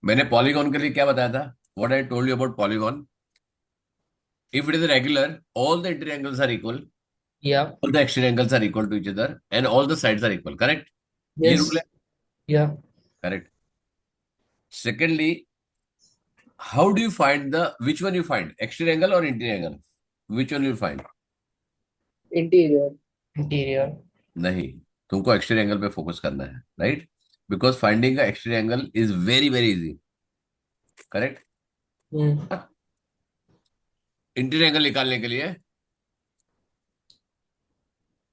मैंने पॉलीगॉन के लिए क्या बताया था? What I told you about polygon? If it is regular, all the interior angles are equal, Yeah. All the exterior angles are equal to each other and all the sides are equal, correct? ये rule है, Yes. Yeah. Correct. Secondly, how do you find the which one you find, exterior angle और interior angle? Which one you find? Interior. Interior. नहीं, तुमको exterior angle पे focus करना है, right? Because finding का exterior angle is very very easy, correct? Hmm. Interior angle निकालने के लिए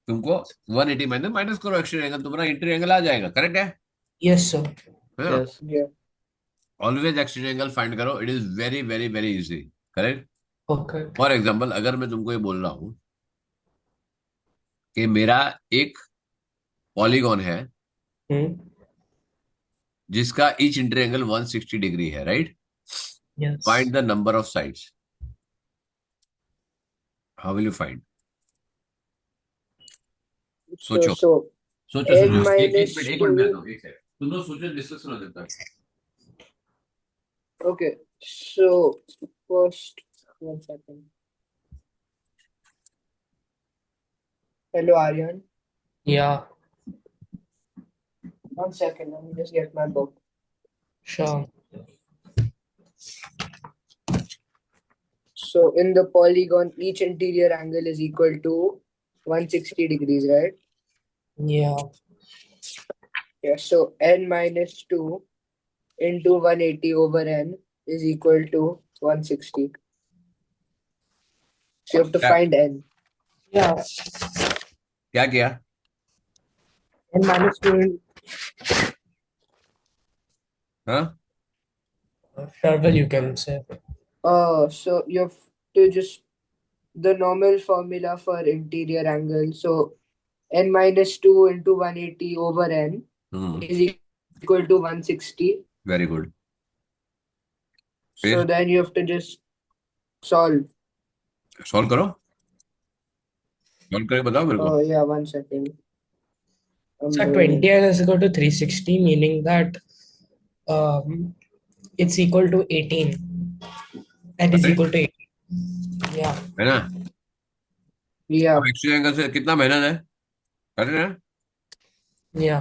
तुमको 180 में माइनस करो एक्सटीरियर एंगल, तुम्हारा इंटीरियर एंगल आ जाएगा, करेक्ट Yes, sir. है ना? Yes. Yeah. Always exterior angle find करो, it is very very very easy, correct? Okay. For example, अगर मैं तुमको ये बोल रहा हूं कि मेरा एक पॉलीगॉन है Hmm. जिसका ईच इंटीरियर एंगल 160 डिग्री है, right? Find Yes. The number of sides. How will you find? So, सोचो, so सोचो n सोचो, minus एक मिनट में आता 2. हूँ, एक सेकंड, तुम लोग सोचो, डिस्कशन हो जाता है। Okay. So, first, 1 second. Hello, Aryan. Yeah. 1 second. Let me just get my book. Sure. So, in the polygon, each interior angle is equal to 160 degrees, right? Yeah. Yeah. So, n minus 2 into 180 over n is equal to 160. So, you have to क्या find n. Yeah. क्या किया? And minus two. हाँ, Sure, well, you can say. So you have to just the normal formula for interior angle. So n minus 2 into 180 over n is equal to 160. Very good. So फिर then you have to just solve. Solve करो, solve करके बताओ मेरे को। Oh yeah, 1 second. I'm So doing it. 20 is equal to 360, meaning that um, it's equal to 18. That is correct equal to 18. Yeah. है ना? अब Yeah. Exterior angle से कितना मेहनत है, करेक्ट है? Yeah.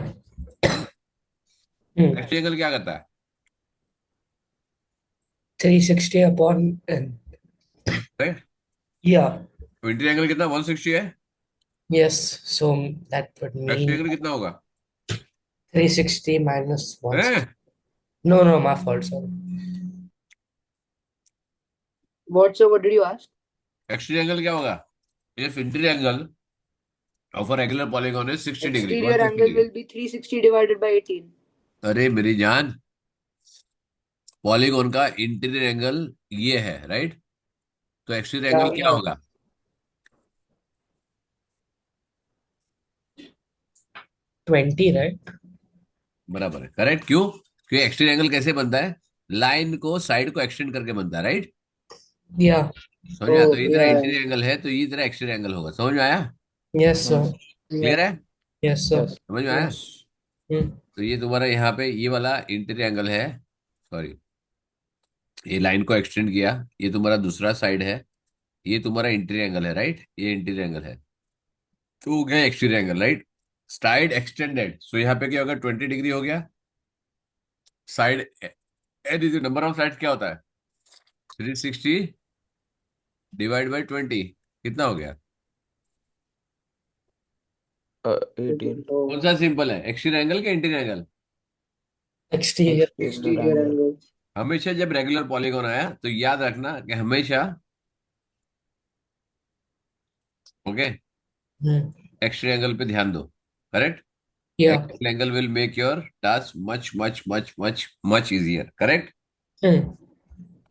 Hmm. एक्सटीरियर एंगल क्या करता है? 360 upon n. Right? Yeah. Interior angle कितना, 160 है? Yes. So that would exterior mean angle कितना होगा? 360 minus 160. है? No, no, my fault, sorry. What did you ask? Exterior angle क्या होगा? If interior angle of a regular polygon is 60 degree, Exterior 160 angle degree. will be 360 divided by 18. अरे मेरी जान, polygon का interior angle ये है, right? तो exterior angle Yeah. क्या होगा? 20, right? बराबर है, करेक्ट। क्यों? क्योंकि एक्सटीरियर एंगल कैसे बनता है? लाइन को, साइड को एक्सटेंड करके बनता है, राइट? Yeah. समझ में आया? तो Oh ये तेरा yeah. इंटीरियर एंगल है, तो ये तेरा एक्सटीरियर एंगल होगा, समझ में आया? Yes, sir. Yeah. क्लियर है? Yes, sir. समझ में आया? Yes. Hmm. तो ये तुम्हारा यहाँ पे ये वाला इंटीरियर एंगल है, सॉरी, ये लाइन को एक्सटेंड किया, ये तुम्हारा दूसरा साइड है, ये तुम्हारा इंटीरियर एंगल है, राइट? ये इंटीरियर एंगल है, तो हो गया exterior angle, right? Side extended, so यहाँ पे क्या होगा, 20 डिग्री हो गया। साइड एड इज नंबर ऑफ साइड क्या होता है? 360 डिवाइड बाई 20, कितना हो गया? 18. कौन सा सिंपल है, एक्सटीरियर एंगल का interior angle? Exterior. Exterior angle. हमेशा जब रेगुलर पॉलीगॉन आया तो याद रखना कि हमेशा, ओके, Hmm. एक्सटीरियर एंगल पे ध्यान दो, correct? Yeah. Exterior angle will make your task much much much much much easier, correct? Hmm.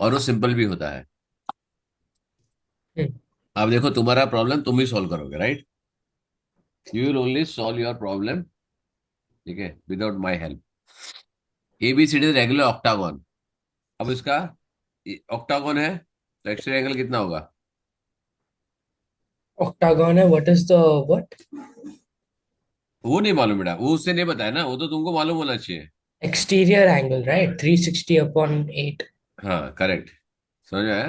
और वो सिंपल भी होता है। Hmm. अब देखो, तुम्हारा प्रॉब्लम तुम ही सॉल्व करोगे, right? You will only solve your problem, ठीक है, without my help. A B C D regular octagon, अब इसका ऑक्टागोन है तो एक्सटीरियर एंगल कितना होगा? Octagon, what is the what? वो नहीं मालूम बेटा, वो उससे नहीं बताया ना, वो तो तुमको मालूम होना चाहिए। Exterior angle, right? 360 upon 8. हाँ करेक्ट, समझ में आया?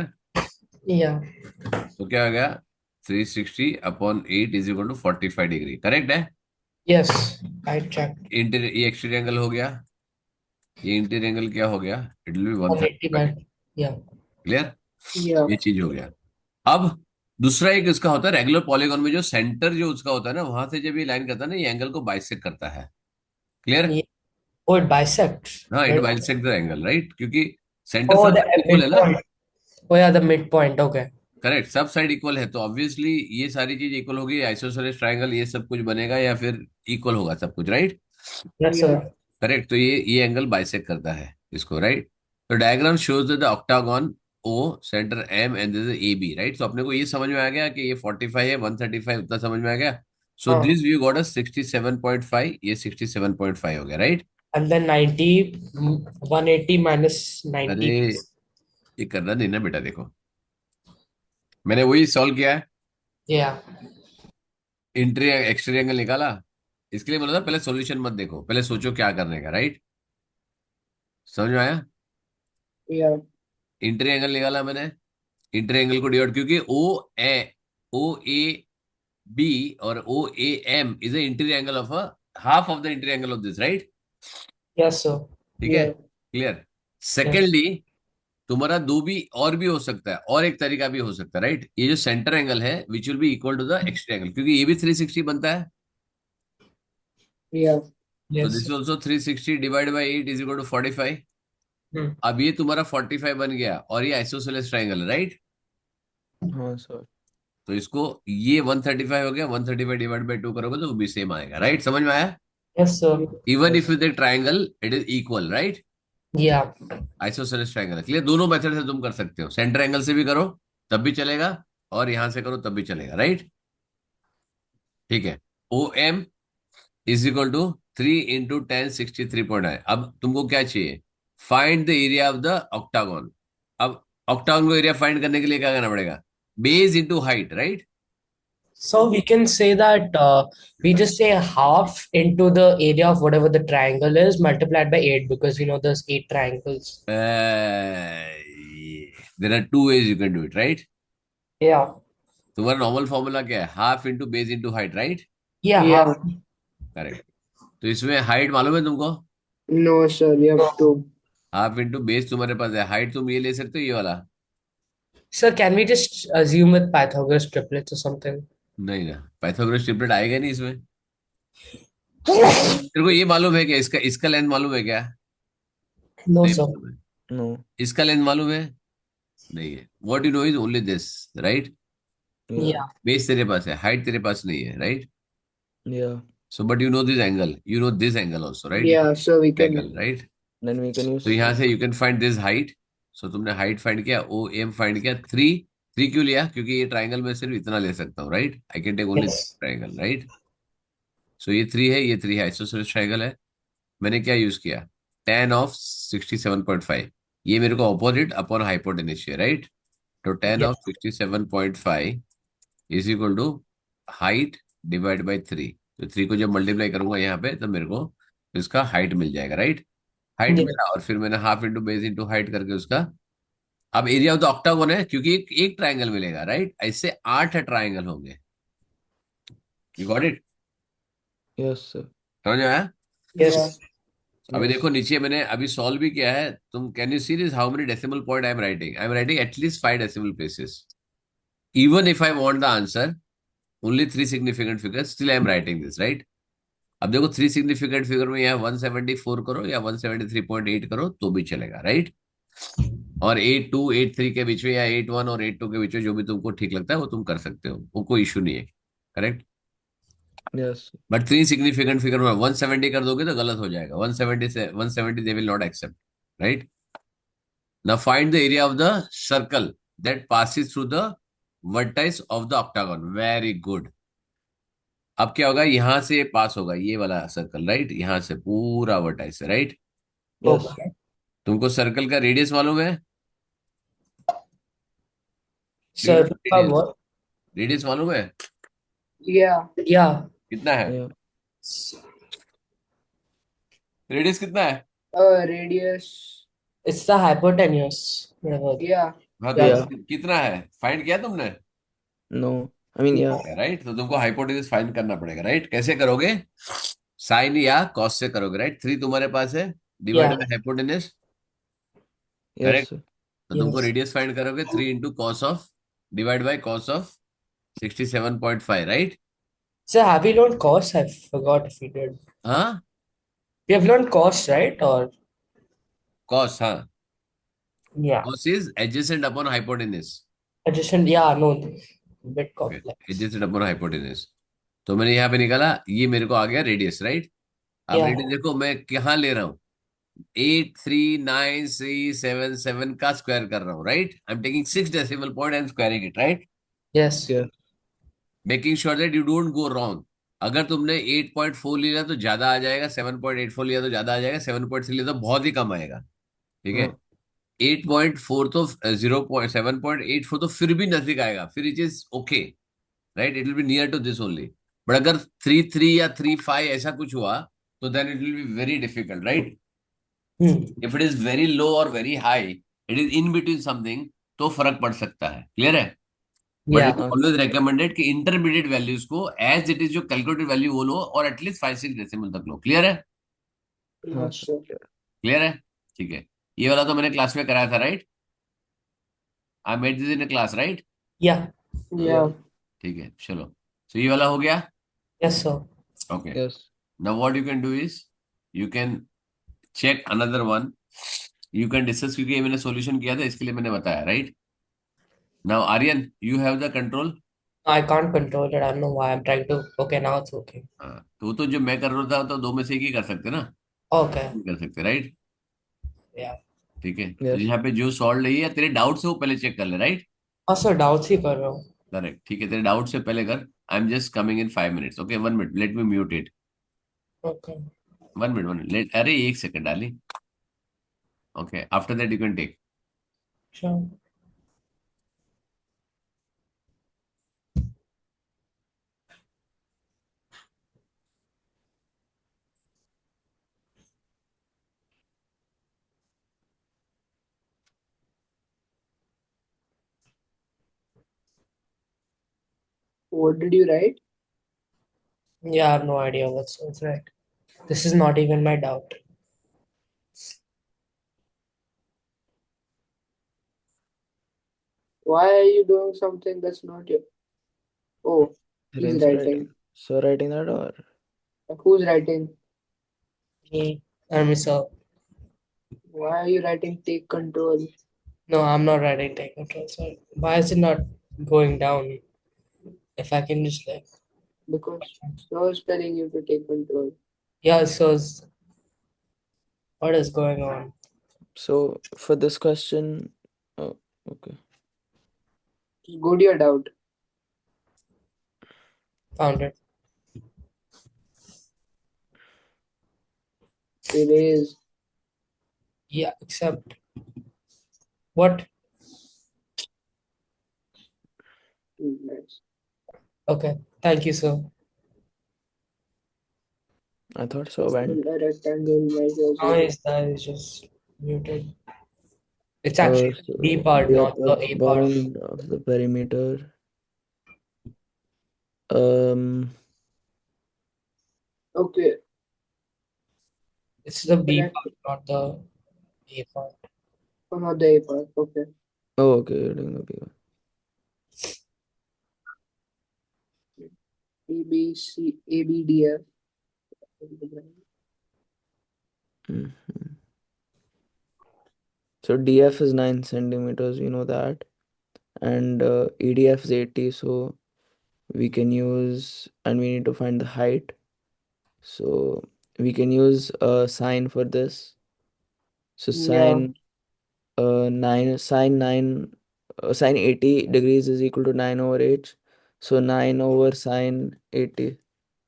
Yeah. तो क्या हो गया, 360 upon 8 is equal to 45 degree, correct है? Yes, I checked. इंटीरियर, ये एक्सटीरियर एंगल हो गया, ये इंटीरियर एंगल क्या हो गया, it will be 135। 189. Yeah. Clear? Yeah. ये चीज हो गया। अब दूसरा एक इसका होता है रेगुलर पॉलीगॉन में, जो सेंटर जो उसका होता है ना, वहां से जब ये लाइन करता है ना, ये एंगल को बाइसेक्ट करता है। Clear? Yeah. Oh, it bisects. हाँ, it Mid. Bisect the angle, right, क्योंकि सेंटर Oh, सब the साइड इक्वल है ना। midpoint. Oh, yeah, the midpoint. Okay. Correct, सब साइड इक्वल है, तो ऑब्वियसली ये सारी चीज इक्वल होगी, आइसोसेलेस ट्रायंगल ये सब कुछ बनेगा, या फिर इक्वल होगा सब कुछ, right? Yes, Yeah. sir. Correct, तो ये एंगल बाइसेक्ट करता है इसको, राइट? तो diagram shows the octagon O, centre M and A B, right? तो अपने को ये समझ में आ गया कि ये 45 है, 135, उतना समझ में आ गया। सो हाँ. दिस व्यू गॉट अस 67.5, ये 67.5 हो गया, राइट? And then 90, 180 minus अरे 90. ये करना नहीं ना बेटा, देखो मैंने वही सॉल्व किया है, Yeah. इंटीरियर एक्सटीरियर एंगल निकाला। इसके लिए बोला था पहले सॉल्यूशन मत देखो, पहले सोचो क्या करने का, राइट? समझ में आया? Yeah. इंटीरियर एंगल निकाला मैंने, इंटीरियर एंगल को डिवाइड, क्योंकि ओ ए बी और O A M is the interior angle of a half of the interior angle of this, right? Yes, sir. ठीक है, Yeah. क्लियर? Yes. सेकेंडली, तुम्हारा दो भी और भी हो सकता है, और एक तरीका भी हो सकता है, राइट? ये जो सेंटर एंगल है which will be equal to the exterior angle, क्योंकि ये भी 360 बनता है। Yeah. तो this Yes. Also 360 divide by 8 is equal to 45। Hmm. अब ये तुम्हारा 45 बन गया, और ये आइसोसेलेस ट्रायंगल है, राइट? हाँ सर। तो इसको, ये 135 हो गया, 135 डिवाइड बाई 2 करोगे तो वो भी सेम आएगा, राइट? समझ में आया? Yes, sir. Even if Yes. With triangle it is equal, right? Yeah. Isosceles triangle है, क्लियर? दोनों मेथड से तुम कर सकते हो, सेंटर एंगल से भी करो तब भी चलेगा, और यहां से करो तब भी चलेगा, राइट? ठीक है। O M is equal to 3 × 10⁻⁶3.9। अब तुमको क्या चाहिए, find the area of the octagon. अब ऑक्टागन को एरिया फाइंड करने के लिए क्या करना पड़ेगा, base into height, right? So we can say that we just say half into the area of whatever the triangle is multiplied by 8 because we know there's 8 triangles. There are two ways you can do it, right? Yeah. तुम्हारा normal formula क्या है, half into base into height, right? Yeah, Yeah. half. Correct. तो इसमें height मालूम है तुमको, No, sir. You have to. Half into base तुम्हारे पास है, हाइट तुम ये ले सकते हो, ये वाला। Sir, can we just assume with Pythagoras triplets or something? नहीं ना, पाइथागोरस ट्रिपलेट आएगा नहीं इसमें। तेरे को ये मालूम है क्या, इसका इसका लेंथ मालूम है क्या? No, नहीं sir. मालूम है। नो। इसका लेंथ मालूम है? नहीं है। What you know is only this, right? या Yeah. बेस तेरे पास है, हाइट तेरे पास नहीं है, राइट? या so but you know this angle, you know this angle also, right? Yeah. So we can. Angle, right? Then we can तो use. यहाँ से you can find this height. So तुमने हाइट फाइंड किया, O M find किया, 3। 3 क्यों लिया, क्योंकि ये ट्राइंगल में सिर्फ इतना ले सकता हूँ, right? I can take only Yes. Triangle, right? So ये 3 है, ये 3 है, आइसोसेलेस ट्राइंगल है। मैंने क्या यूज किया, tan ऑफ 67.5, ये मेरे को ऑपोजिट अपॉन हाइपोटेन्यूज है, राइट? तो tan Yes. Of 67.5 is equal to height divide by 3। तो 3 को जब मल्टीप्लाई करूंगा यहाँ पे, तो मेरे को इसका हाइट मिल जाएगा, राइट? Height Yes. मिला, और फिर मैंने half into base into height करके उसका, अब एरिया ऑफ द ऑक्टागोन है, क्योंकि एक ट्राइंगल मिलेगा, राइट? ऐसे 8 ट्राइंगल होंगे। You got it? Yes sir. समझ में आया? Yes. Yeah. अभी यस। देखो नीचे मैंने अभी सॉल्व भी किया है, तुम can you see this how many decimal point I am writing at least 5 decimal places. Even if I want the answer only 3 significant figures, still I am writing this, right? अब देखो 3 सिग्निफिकेंट फिगर में यहाँ 174 करो या 173.8 करो तो भी चलेगा, राइट? और 82 83 के बीच में, या 81 और 82 के बीच में, जो भी तुमको ठीक लगता है वो तुम कर सकते हो, वो कोई इशू नहीं है, correct? Yes. But 3 significant figure में 170 कर दोगे तो गलत हो जाएगा, 170 से 170 they will not accept, right? Now find the area of the circle that passes through the vertex of the octagon. Very good. अब क्या होगा, यहां से पास होगा ये वाला सर्कल, राइट? यहां से पूरा वर्टेक्स है, राइट? यस। Okay. तुमको सर्कल का रेडियस मालूम है? Sir, what? रेडियस मालूम है Yeah. Yeah. कितना है? या रेडियस कितना है? Radius. It's the hypotenuse. Whatever. Yeah. हाँ, तो Yeah. Yeah. कितना है फाइंड किया तुमने? No. I mean, yeah. Right, तो तुमको हाइपोटेन्यूज फाइंड करना पड़ेगा, राइट? कैसे करोगे? साइन या कॉस से करोगे, राइट? 3 तुम्हारे पास है, divide Yeah. By hypotenuse, Yes, correct? sir. तो तुमको Yes. रेडियस फाइंड करोगे, 3 into cos of divide by cos of 67.5, right? So have we learned cos? I forgot if we did. हाँ, We have learned cos, right? Or cos, हाँ, yeah. Cos is adjacent upon hypotenuse, Adjacent. Yeah. No. Bit complex. Adjacent upon hypotenuse. तो मैंने यहाँ पे निकाला, ये मेरे को आ गया रेडियस, राइट? अब Yeah. रेडियस देखो मैं कहाँ ले रहा हूँ, 83937 का स्क्वायर कर रहा हूँ, right? I am taking 6 decimal point and squaring it, right? Yes. Yeah. Making sure that you don't go wrong. अगर तुमने 8.4 लिया तो ज्यादा आ जाएगा, 7.84 लिया तो ज्यादा आ जाएगा, 7.3 लिया तो बहुत ही कम आएगा, ठीक है? Uh, 8.4 तो 7.84 तो फिर भी नजदीक आएगा, फिर it is okay, right? It will be near to this only. But अगर 3.3 या 3.5 ऐसा कुछ हुआ तो then it will be very difficult, right? Hmm. If it is very low और very high, it is in between something, तो फर्क पड़ सकता है, क्लियर है? But it Yeah. Always recommended कि इंटरमीडिएट वैल्यूज को एज इट इज जो कैलकुलेटेड वैल्यू वो लो, और एटलीस्ट 5-6 डेसिमल तक लो, क्लियर है? Yes, sir. sir. Yeah. Clear है, ठीक है। ये वाला तो मैंने क्लास में कराया था, right? I made this in class, right? Yeah. Yeah. ठीक है, चलो। तो ये वाला हो गया, Yes, sir. Okay. Yes. Now what you can do is, you can check another one, you can discuss, क्योंकि ये मैंने सॉल्यूशन किया था इसके लिए मैंने बताया, right? Now Aryan, you have the control. I can't control it. I don't know why. I'm trying to. Okay, now it's okay. हाँ, तो वो तो जो मैं कर रहा था तो दो में से एक ही कर सकते ना, Okay. कर सकते, राइट? Yeah. ठीक है, तो Yes. यहाँ पे जो सॉल्व है या तेरे डाउट से वो पहले चेक कर ले, राइट? Also, doubts ही कर रहा हूँ. करेक्ट, ठीक है, तेरे डाउट से पहले कर। I am just coming in 5 minutes, okay? 1 minute, let me mute it. Okay. 1 minute, 1 minute, let, अरे 1 सेकंड डाली, okay? After that you can take. Sure. What did you write? Yeah, I have no idea what's right. This is not even my doubt. Why are you doing something that's not your? Oh, he's Ren's writing. writing. So writing that or? Who's writing? Me, I'm so. Why are you writing take control? No, I'm not writing take control. So why is it not going down? If I can just like, Because so is telling you to take control. yeah, so what is going on? So for this question, oh, okay. Just go to your doubt. Found it. Erase. Yeah, except what? Nice. Okay, thank you, sir. I thought so went. A rectangle measures How it. is that? It's just muted. It's Uh, actually so the B part, the not the upper A part. bound of the perimeter. Um, Okay. It's the B Rect- part, not the A part. Oh, not the A part. Okay. oh, okay, you're doing the big one. A B C A B D F. Mhm. So DF is 9 centimeters, we know that, and EDF is 80. So we can use, and we need to find the height. So we can use a sign for this. So Yeah. sine 80 degrees is equal to 9 over h. So 9 over sine 80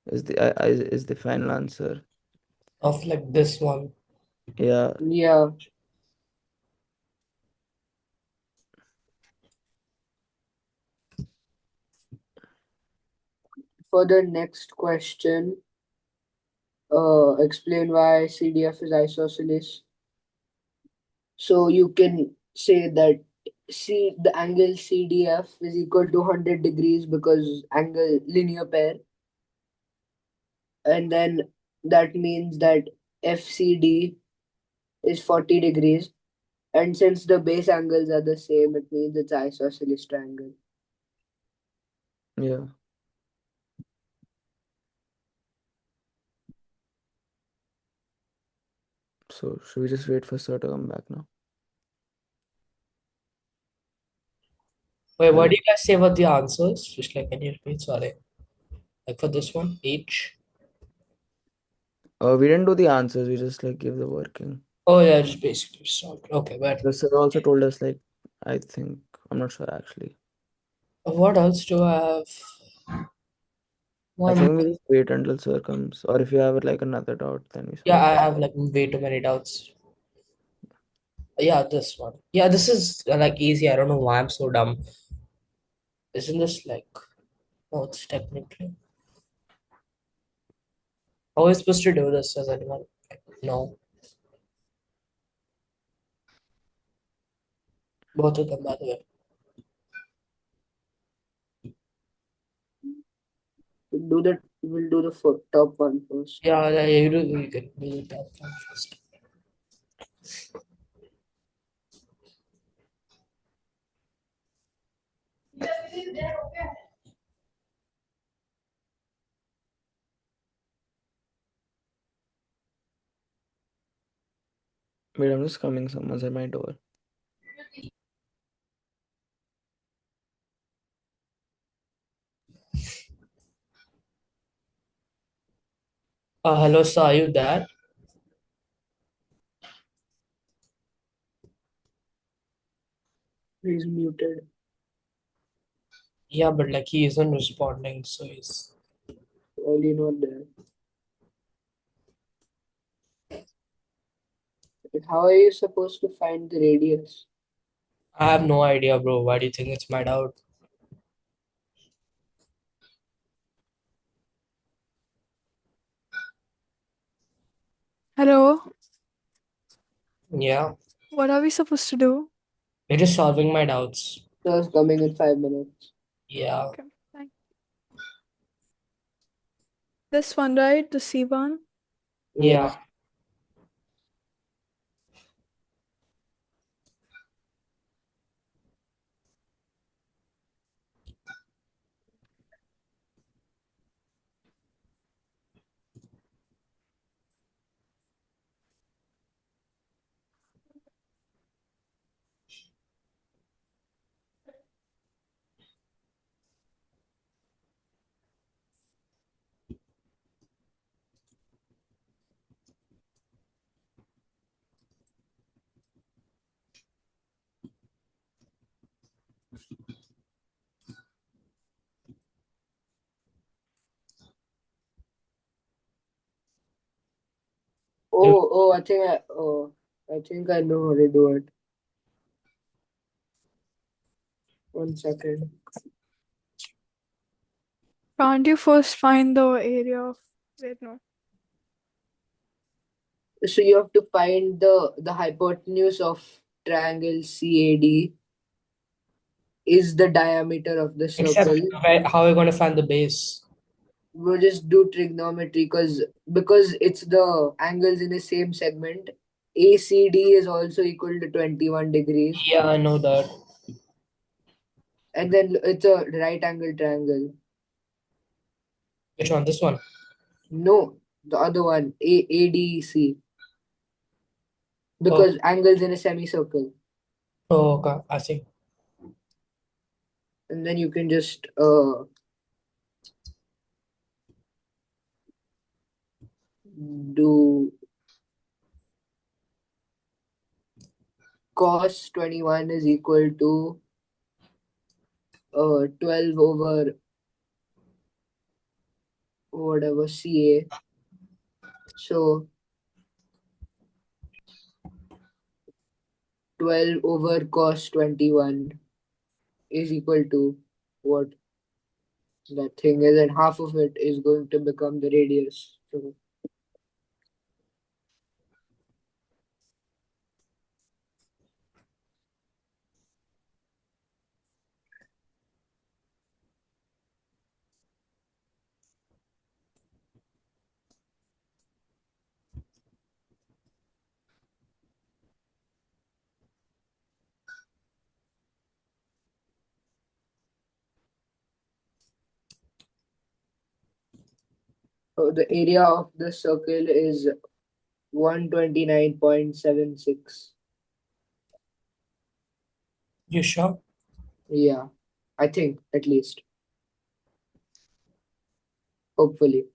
is the final answer. Of like this one. Yeah. Yeah. For the next question, explain why CDF is isosceles. So you can say that the angle CDF is equal to 100 degrees because angle linear pair, and then that means that FCD is 40 degrees, and since the base angles are the same, it means it's isosceles triangle. Yeah. So should we just wait for Sir to come back now? Wait, what Hello? do you guys say about the answers? Just like, can you repeat? Sorry. Like for this one, each. We didn't do the answers, we just like give the working. Oh yeah, just basically solved. Okay, but The Sir also told us like, I think, I'm not sure actually. what else do I have? I One think more. we just wait until Sir comes, or if you have like another doubt, then we Yeah, solve I that. have like way too many doubts. Yeah, this one. Yeah, this is like easy. I don't know why I'm so dumb. Isn't this like, oh, it's technically. How are we supposed to do this? Does anyone know? Both of them, by the way. We'll do the top one first. Yeah, yeah, you do. You can do that one first. Wait, I'm just coming, someone's at my door. Hello, sir. Are you there? He's muted. Yeah, but like he isn't responding, so he's. Only not there. How are you supposed to find the radius? I have no idea, bro. Why do you think it's my doubt? Hello, Yeah, what are we supposed to do? you're just solving my doubts. So it's coming in 5 minutes. Yeah, Okay, thank this one, right? The C one? yeah. I think I know how to do it. 1 second. Can't you first find the area of wait no. So you have to find the hypotenuse of triangle CAD is the diameter of the Except, circle. how are we going to find the base? We'll just do trigonometry because it's the angles in the same segment. ACD is also equal to 21 degrees. Yeah, I know that. And then it's a right angle triangle. Which one? This one? No, the other one, ADC. Oh, Because angles in a semicircle. oh, okay. I see. And then you can just do cos 21 is equal to 12 over whatever CA. So 12 over cos 21 is equal to what that thing is, and half of it is going to become the radius. So So the area of the circle is 129.76. You sure? Yeah, I think at least. Hopefully.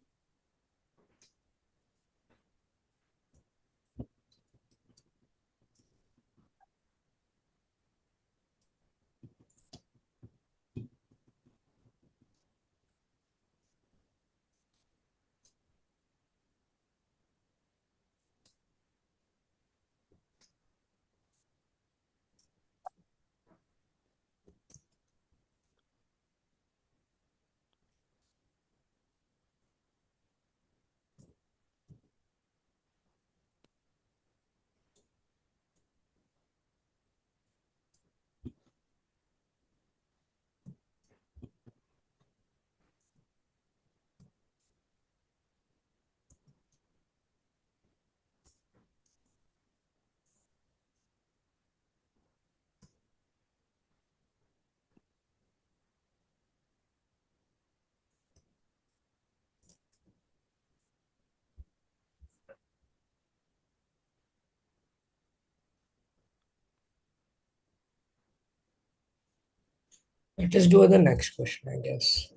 Let us do the next question, I guess.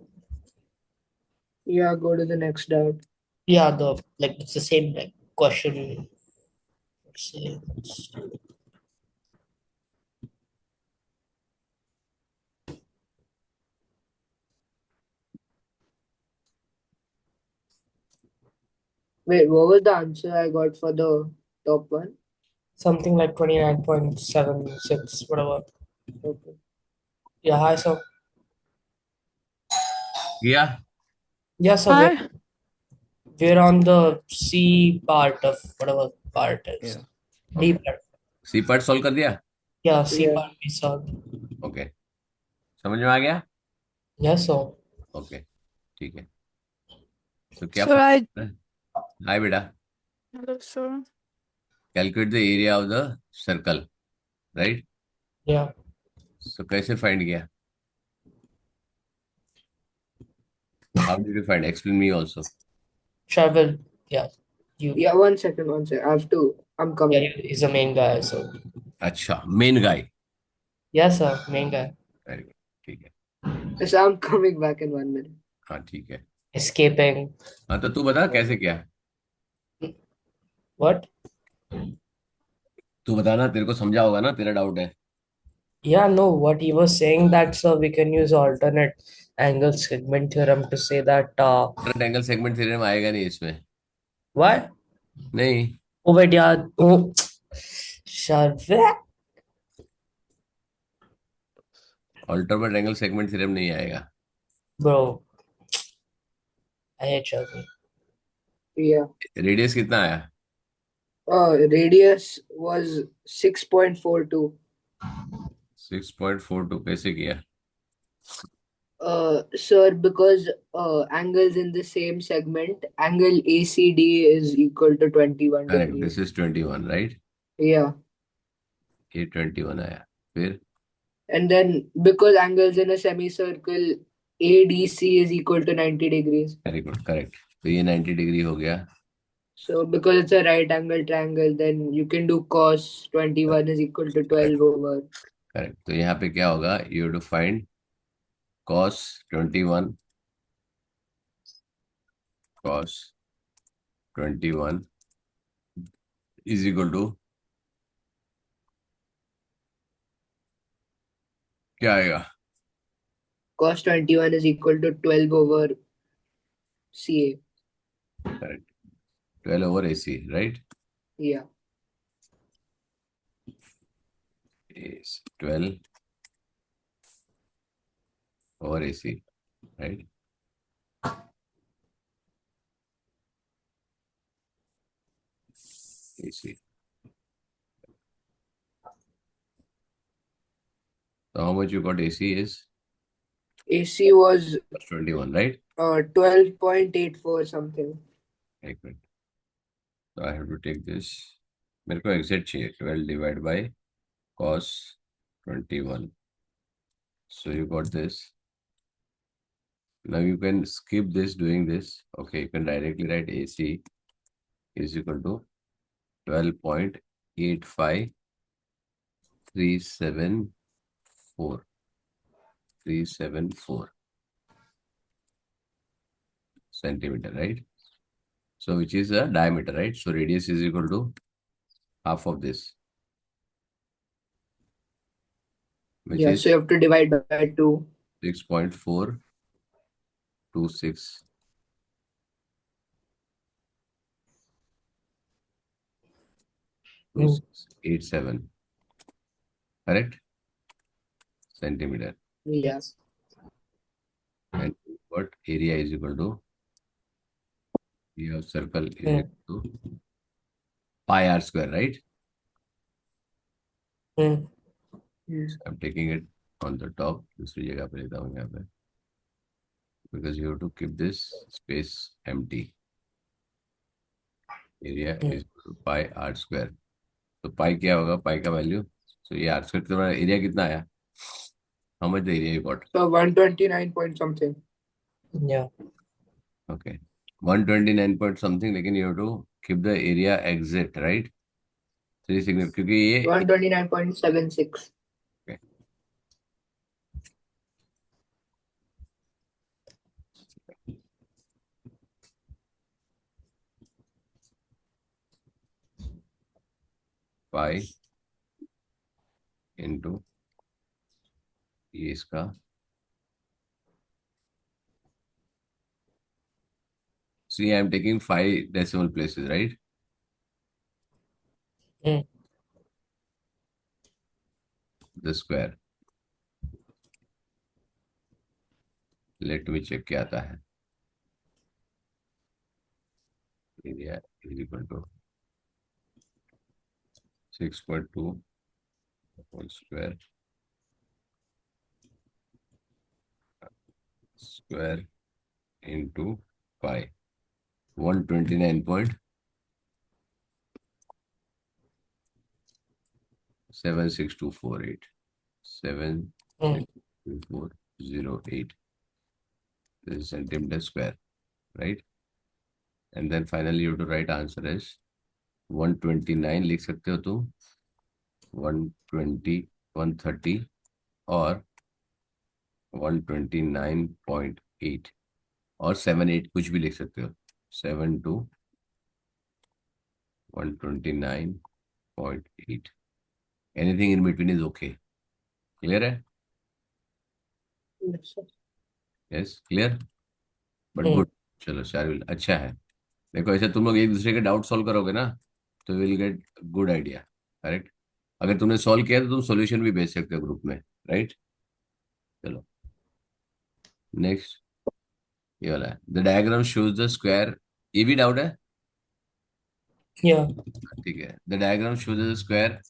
Yeah, go to the next doubt. Yeah, it's the same like question. Let's say Wait, what was the answer I got for the top one? something like 29.76, whatever. Okay. Yeah, hi, so Yeah. yeah, so Hi. we're on the C part of whatever part is. Yeah. D Okay. part. C part solve कर दिया. Yeah, C Yeah. part we solved. Okay. समझ में आ गया. Yeah, so okay. ठीक है. तो क्या So I फाइंड. हाय बेटा. hello sir. Calculate the area of the circle. Right. yeah, सो कैसे फाइंड किया. How did you find. Explain me also. travel. Yeah, you. Yeah, 1 second, 1 second. I have to. I'm Yeah, coming. he's the main guy. So अच्छा, main guy. yes, sir, main guy. Very good. ठीक है. Yes, I'm coming back in 1 minute. हाँ ठीक है. Escaping. हाँ तो तू बता कैसे किया. What? तू बताना, तेरे को समझा होगा ना, तेरा डाउट है. Yeah, no, what he was saying that so we can use alternate angle segment theorem to say that angle segment theorem आएगा नहीं इसमें. why? नहीं. Oh wait, yeah. Oh, Sharvik. Alternate angle segment theorem नहीं आएगा. Bro, I hate Sharvik. Yeah. Radius कितना आया. Radius was 6.42. 6.42 कैसे किया. Sir, because angles in the same segment, angle ACD is equal to 21 correct. degrees. This is 21 right. Yeah. ये 21 आया. फिर. And then because angles in a semicircle, ADC is equal to 90 degrees. Very good. Correct. तो ये 90 degree हो गया. So because it's a right angle triangle, then you can do cos 21 is equal to 12 over. Correct. तो यहाँ पे क्या होगा. You to find cos 21 cos 21 is equal to क्या आएगा. Cos 21 is equal to 12 over CA. Correct. 12 over AC right. Yeah. is 12 over AC right. AC. So how much you got. AC is AC was 21 right. 12.84 something. एक minute. So I have to take this. मेरे को exact चाहिए. 12 divided by cos 21. So you got this. Now you can skip this doing this. Okay, you can directly write AC is equal to 12.85374 centimeter, right? So which is a diameter, right? So radius is equal to half of this, which Yeah, is so you have to divide by 2. 6.426 2687, correct? Centimeter. Yes. And what area is equal to, you have circle is equal to pi r square, right? Yes. I'm taking it on the top. दूसरी जगह पे लेता हूँ यहाँ पे, because you have to keep this space empty. Area is equal to pi r square. तो पाई क्या होगा, पाई का वैल्यू, तो ये आर स्क्वायर, तुम्हारा एरिया कितना आया? How much the area you got? So 129 point something. Yeah. Okay, 129 point something, लेकिन you have to keep the area exit, right? Three significant, क्योंकि ये 129.76. okay. पाई इंटू ये इसका, see I am taking 5 decimal places, right? The square, let me check क्या आता है. Area is equal to 6.2 whole square into pi, 129.76248 76408, this is centimeter square, right? And then finally you have to write answer as 129 लिख सकते हो तुम, 120 130 और 129.8 और 78 कुछ भी लिख सकते हो, 7 to 129.8, anything in between is okay. Clear है? Yes, sir. Yes, clear, but good. चलो शार्विल, अच्छा है. देखो ऐसे तुम लोग एक दूसरे के डाउट सॉल्व करोगे ना, तो will get good idea, correct? अगर तुमने सॉल्व किया तो तुम सॉल्यूशन भी भेज सकते हो ग्रुप में, राइट? चलो नेक्स्ट, ये वाला है. The diagram shows the square, ये भी डाउट है? Yeah. ठीक है. The diagram shows the square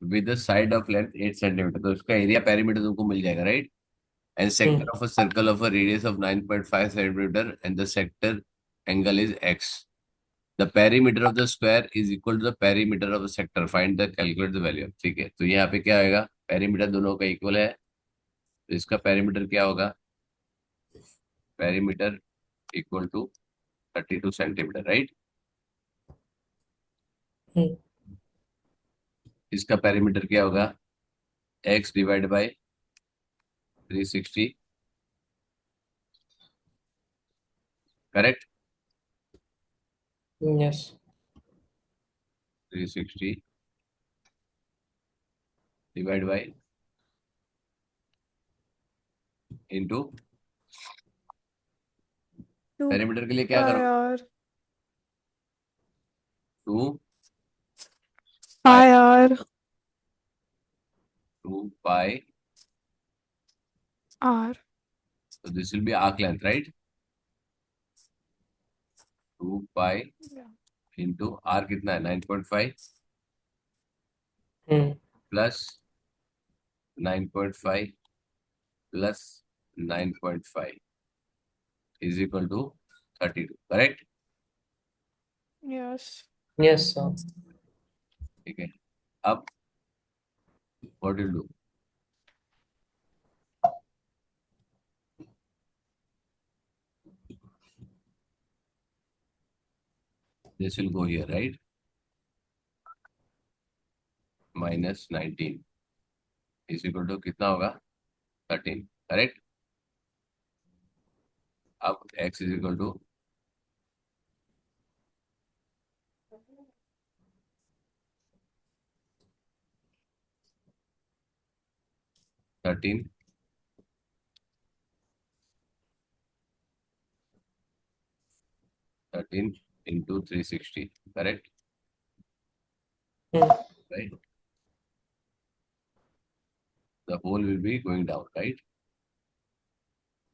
with the side of length 8 centimetre, तो इसका एरिया पेरीमीटर तुमको मिल जाएगा, right? And sector of a circle of a radius of 9.5 centimeter and the sector angle is x. The perimeter of the square is equal to the perimeter of the sector. Find the calculate the value. ठीक है, तो यहाँ पे क्या आएगा, perimeter दोनों का equal है, तो इसका पेरीमीटर क्या होगा, perimeter equal to 32 centimetre, right? इसका पेरीमीटर क्या होगा, x divide by 360, correct? Yes. 360 divide by into, 2 perimeter के लिए क्या pi करो, r 2 pi r 2 pi, r. so this will be arc length, right? 2 pi Yeah. into r कितना है, 9.5 plus 9.5 plus 9.5 is equal to 32, correct? Yes. Yes, sir. ठीक है. अब what will do, this will go here, right? -19 is equal to कितना होगा? 13, correct? अब x is equal to 13 into 360, correct? Hmm. Right? The whole will be going down, right?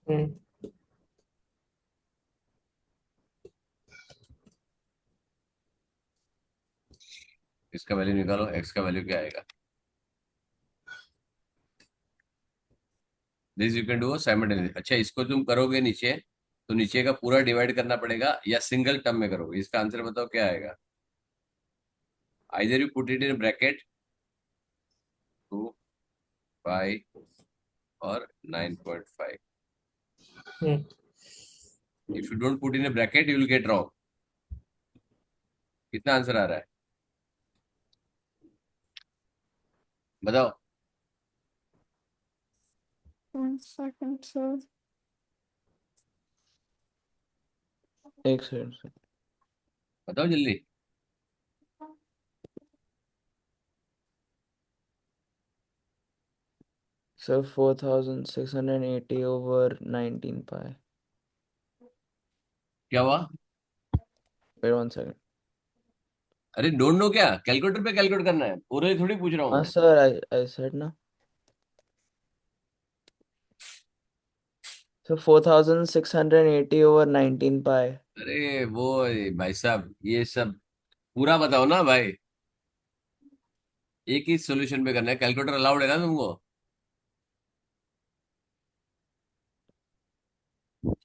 Hmm. इसका value निकालो, x का value क्या आएगा? This you can do simultaneously. अच्छा, इसको तुम करोगे नीचे, तो नीचे का पूरा डिवाइड करना पड़ेगा या सिंगल टर्म में करोगे? इसका आंसर बताओ क्या आएगा? Either you put it in bracket 2, 5 और 9.5। Hmm. If you don't put in A bracket you will get wrong. कितना आंसर आ रहा है बताओ? 1 second, sir. एक सेकंड सर। बताओ जल्दी। Sir 4680 over 19 pi. क्या हुआ? Wait 1 second. अरे डोंट नो क्या? कैलकुलेटर पे कैलकुलेट करना है, पूरे थोड़ी पूछ रहा हूँ हाँ मैं। सर, I said ना। So 4680 over 19 pi. अरे वो भाई साहब, ये सब पूरा बताओ ना भाई। एक ही सॉल्यूशन पे करना है, कैलकुलेटर अलाउड है ना तुमको?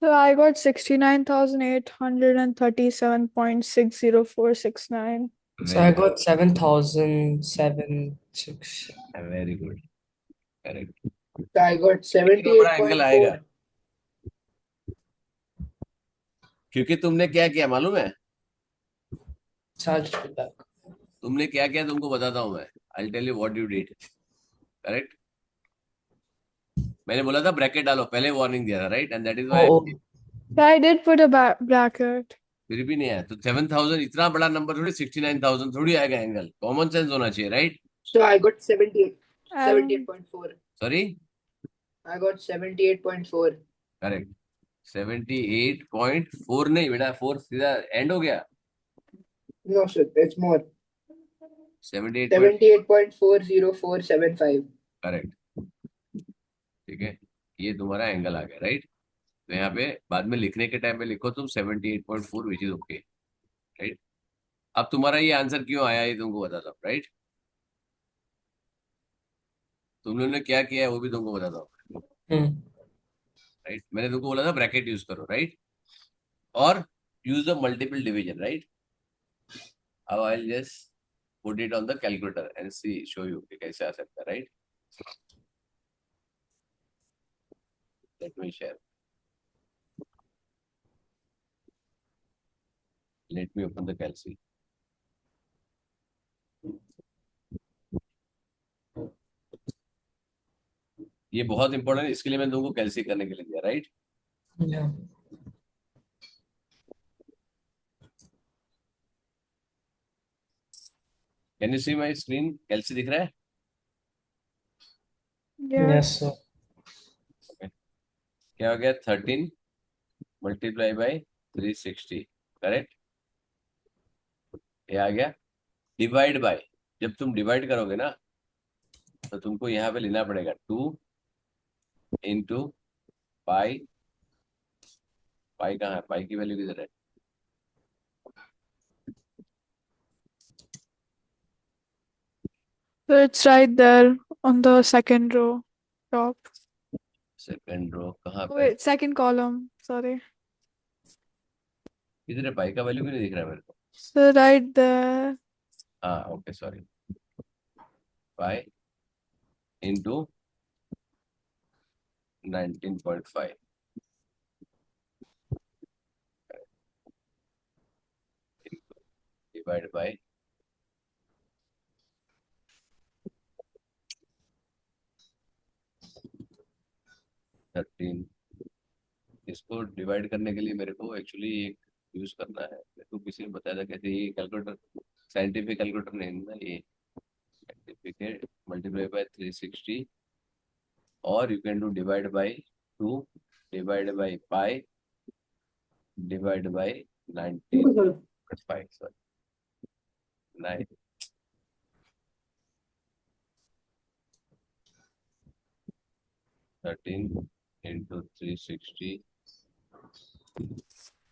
So I got 69,837.60469. So I got 7,007 6. Very good, correct. So I got कितना बड़ा एंगल आएगा? 78.4. क्योंकि तुमने क्या किया मालूम है? Charged it back. तुमने क्या किया तुमको बताता हूँ मैं। I tell you what you did, correct? मैंने बोला था ब्रैकेट डालो, पहले वार्निंग दिया था, right? And that is why. Oh, So I did put a bracket. फिर भी नहीं आया तो 7,000 इतना बड़ा नंबर थोड़ी, 69,000 थोड़ी आएगा एंगल। कॉमन सेंस होना चाहिए, right? So I got 78, Um, 78.4. Sorry, I got 78.4. Correct. 78.4 नहीं बेटा, 4 सीधा एंड हो गया। No, sir, it's more. 78 78.40475. Correct, ठीक है। ये तुम्हारा एंगल आ गया, राइट? तो यहाँ पे बाद में लिखने के टाइम पे लिखो तुम 78.4 विच इज ओके, राइट? अब तुम्हारा ये आंसर क्यों आया ये तुमको बताता हूँ, राइट? तुम लोगों ने क्या किया है वो भी तुमको बताता हूँ, hmm. राइट? मैंने तुमको बोला था ब्रैकेट यूज करो, राइट? और use the multiple division, right? अब I just put it on the calculator and see show you कि कैसे आ सकता है, right? Let me share, let me open the calci. ये बहुत इंपॉर्टेंट है, इसके लिए मैंने तुमको कैलसी करने के लिए दिया, right? Yeah. Can you see my screen? Calci दिख रहा है? yeah. Yes, sir. क्या हो गया? 13 मल्टीप्लाई बाई 360, करेक्ट? ये आ गया। डिवाइड बाय, जब तुम डिवाइड करोगे ना तो तुमको यहाँ पे लेना पड़ेगा 2 इंटू पाई। पाई कहाँ है? पाई की वैल्यू किधर है? So it's right there on the second row, top. Second row कहाँ पे? Wait, second column. Sorry. किधर है? पाई का वैल्यू क्यों नहीं दिख रहा है मेरे को? So right there. हाँ okay, sorry. Pi into 19.5। Divide by 13। इसको डिवाइड करने के लिए मेरे को एक्चुअली एक यूज करना है। मेरे को किसी ने बताया था, कहते ये कैलकुलेटर साइंटिफिक कैलकुलेटर नहीं है ना, ये साइंटिफिक है। मल्टीप्लाई बाय 360 और you can do divide by 2, divide by pi, divide by 19.5, sorry 9। 13 into 360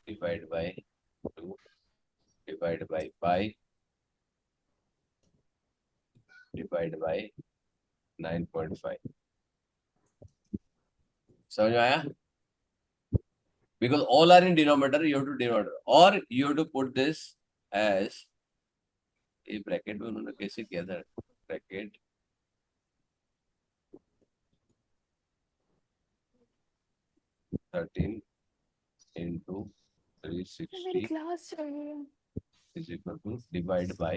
divide by 2 divide by pi divide by 9.5। समझ में आया? Because all are in denominator, you have to denominator, or you have to put this as, ये bracket में उन्होंने कैसे किया था? Bracket 13 into मेरी 360 क्लास चल रही है। is equal to divide by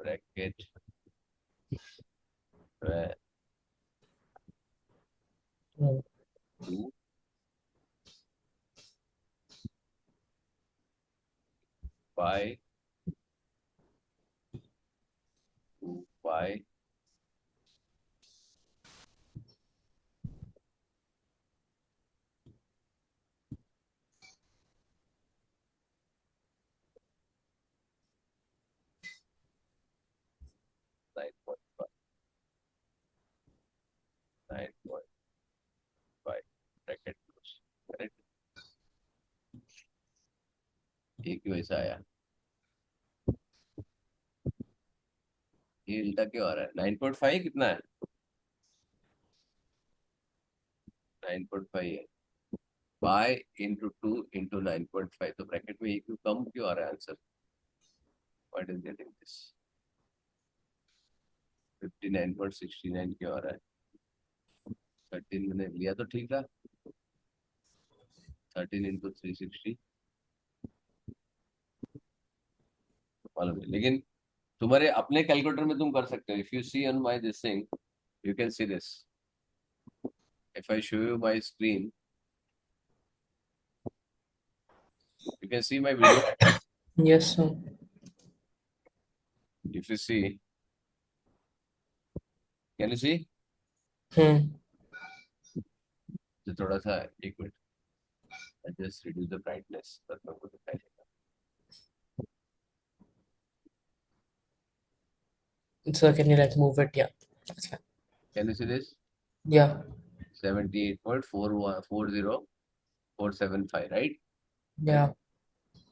bracket 2 pi 2 pi 9.5 9.5 bracket close. Correct? एक ही वैसा आया। ये उल्टा क्यों आ रहा है? 9.5 कितना है? 9.5 है। पाई इंटू 2 इंटू 9.5, तो ब्रैकेट में एक कम क्यों आ रहा है answer? What is getting this? 59.69 क्यों आ रहा है? 13 मैंने लिया तो ठीक था। 13 इंटू 360 मालूम है, लेकिन तुम्हारे अपने कैलकुलेटर में तुम कर सकते हो। If you see on my this thing, you can see this. If I show you my screen, you can see my video. Yes, sir. If you see, can you see? तो थोड़ा सा एक minute, just reduce the brightness, तब तक वो दिखाई देगा। So can you like move it? Yeah. That's fine. Can you see this? Yeah. 78.4140475, right? Yeah.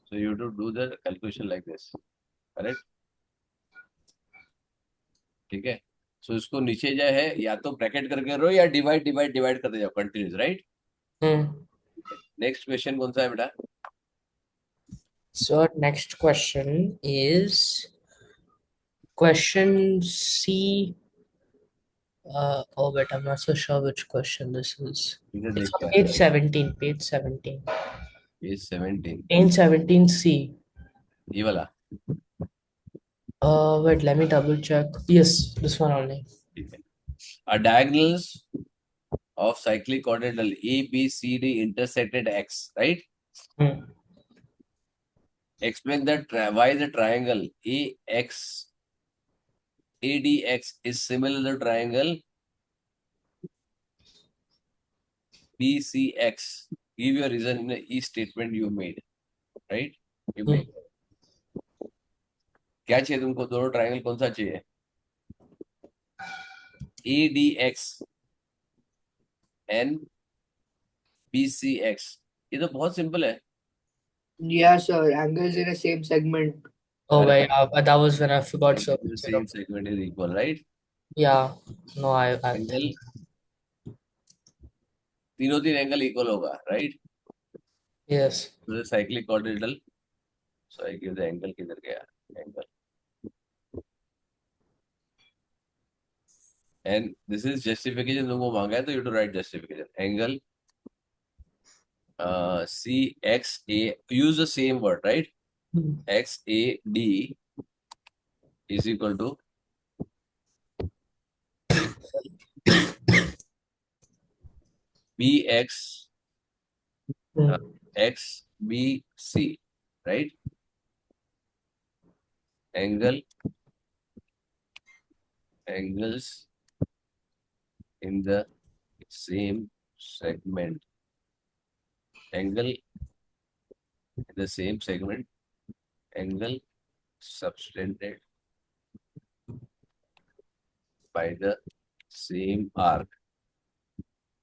So you have to do the calculation like this, correct? ठीक है? So इसको नीचे जो है या तो ब्रैकेट करके करो या डिवाइड डिवाइड डिवाइड करते जाओ कंटिन्यूस, राइट? नेक्स्ट क्वेश्चन कौन सा है बेटा? So next question is question C. Oh wait, I'm not so sure which question this is. इधर It's देख on क्या page 17. Page 17. Page 17, Page 17C. ये वाला? Wait, let me double check. Yes, this one only. ठीक है। A diagonals of cyclic quadrilateral A B C D intersected X, right? Explain that why the triangle ADX is similar to triangle BCX. Give your reason in each statement you made, right? You made. क्या चाहिए तुमको? दोनों triangle कौन सा चाहिए? ADX and BCX। ये तो बहुत सिंपल है। Yeah, sir. Angles in the same segment. Oh wait, that was when I forgot. So The same segment is equal, right? yeah, no, I angle think तीनों तीन angle equal होगा, right? yes. तो the cyclic quadrilateral, so I give the angle, किधर गया angle? And this is justification, तुमको मांगा है तो you to write justification. Angle CXA, use the same word, right? XAD is equal to BX XBC, right? Angles in the same segment. Angle in the same segment. Angle subtended by the same arc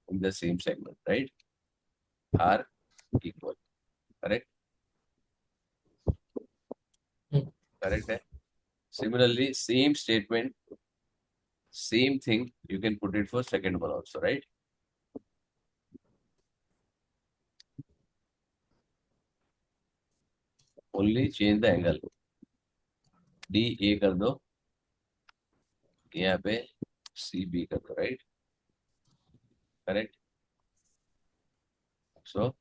in the same segment, right? Are equal. Correct? Correct. Similarly, same statement, same thing, you can put it for second one also, right? Only change the angle. DA कर दो, यहाँ पे CB कर दो, right? Correct? So,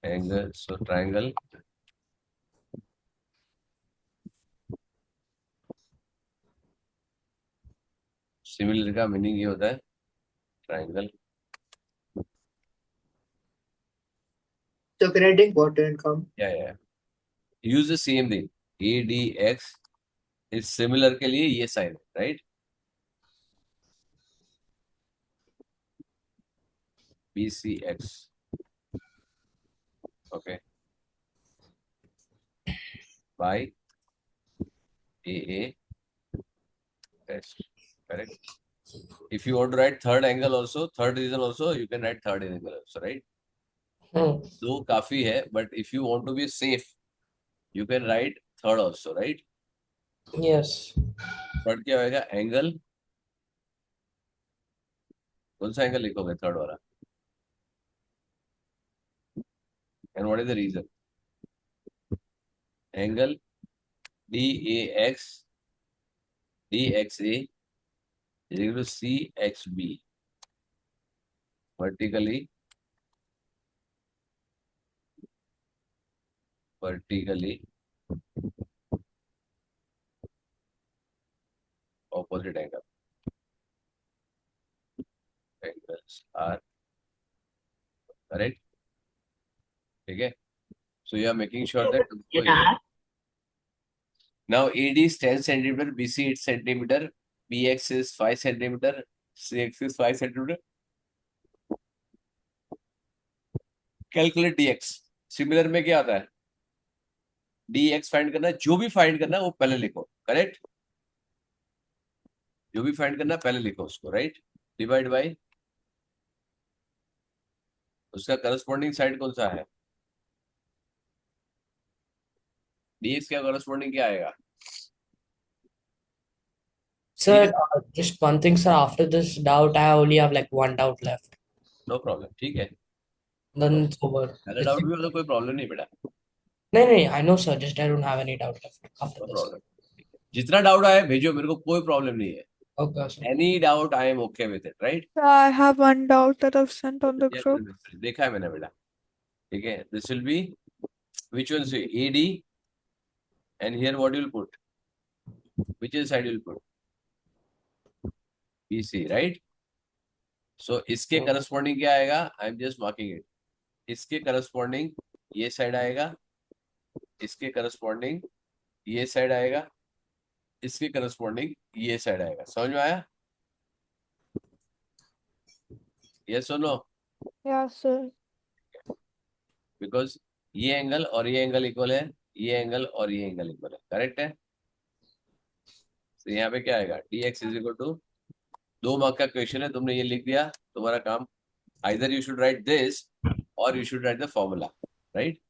angle, so triangle similar का meaning ये होता है triangle. So can I take water and come? Yeah. Use the same thing. ADX is similar के लिए ये sign, right? BCX. Okay. By AAS. Correct. If you want to write third angle also, third reason also, you can write third angle also, right? दो काफी है, but if you want to be safe, you can write third also, right? Yes. Third क्या होगा? Angle. कौन सा angle लिखोगे third वाला? And what is the reason? Angle DAX DXA is equal to CXB. Vertically opposite angle. Angles are correct. Okay. So you are making sure that now AD is 10 centimeter, BC 8 centimeter, BX is 5 centimeter, CX is 5 centimeter. Calculate DX. Similar में क्या आता है? DX find करना है, जो भी find करना है वो पहले लिखो, करेक्ट? जो भी फाइंड करना है पहले लिखो उसको, राइट? डिवाइड बाय उसका करस्पॉन्डिंग साइड कौन सा है? DX का करस्पॉन्डिंग क्या आएगा? Sir, just one thing, sir. After this doubt, I only have like one doubt left. No problem, ठीक है. Then it's over. अगर डाउट भी हो तो कोई प्रॉब्लम नहीं बेटा. No, I know, sir. Just I don't have any doubt left after no this. Problem. जितना डाउट आए भेजो, मेरे को कोई प्रॉब्लम नहीं है. Okay, sir. Any doubt I am okay with it, right? I have one doubt that I've sent on the group. देखा है मैंने बेटा, ठीक है. This will be which one say AD and here what you will put, which side you will put? BC, right? So इसके corresponding क्या आएगा? आई am just marking it. इसके करस्पॉन्डिंग ये साइड आएगा, इसके करस्पॉन्डिंग ये साइड आएगा, इसके करस्पॉन्डिंग ये साइड आएगा. समझ में आया? यस और नो? Yeah, sir. बिकॉज ये एंगल और ये एंगल इक्वल है, ये एंगल और ये एंगल इक्वल है, करेक्ट है? तो यहाँ पे क्या आएगा? dx is equal to, 2 mark का क्वेश्चन है, तुमने ये लिख दिया, तुम्हारा काम. Either you should write this और you should write the formula, right?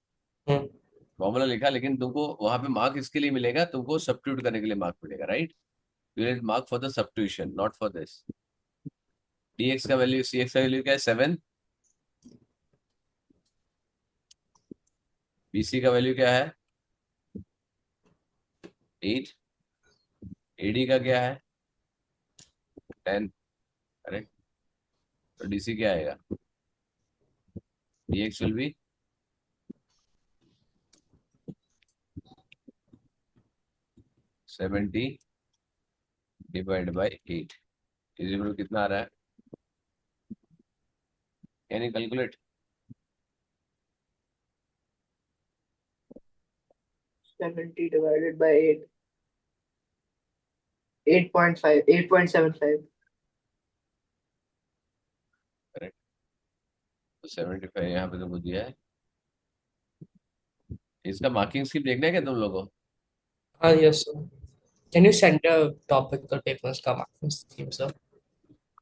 Formula लिखा, लेकिन तुमको वहां पे मार्क इसके लिए मिलेगा, तुमको सब्स्टिट्यूट करने के लिए मार्क मिलेगा, right? You need mark for the substitution, not for this. dx का वैल्यू, cx का वैल्यू क्या है? 7. bc का वैल्यू क्या है? 8. AD का क्या है? 10. करेक्ट. तो DC क्या आएगा? DX will be 70 divide by 8 is equal कितना आ रहा है? यानी कैलकुलेट। 70 divided by 8. 8.5, 8.75. करेक्ट। तो 75 यहाँ पे तुमको दिया है। इसका मार्किंग स्कीम देखना है क्या तुम लोगों को? Yes, sir. Can you send a topical papers का marking scheme, sir?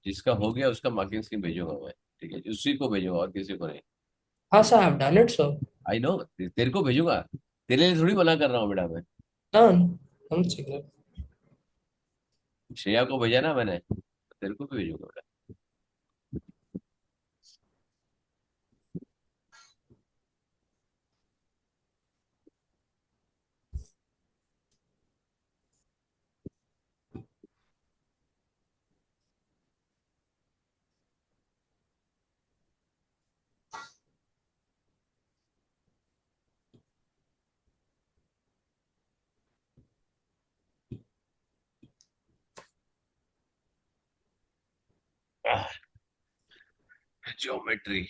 जिसका हो गया उसका मार्किंग स्कीम भेजूंगा मैं। ठीक है, उसी को भेजूंगा और किसी को नहीं। हाँ sir, I've done it, sir. I know, तेरे को भेजूंगा। तेरे लिए थोड़ी मना कर रहा हूँ बेटा मैं। Done. I'm checking. श्रेया को भेजा ना मैंने, तेरे को भी भेजूंगा बेटा। Geometry.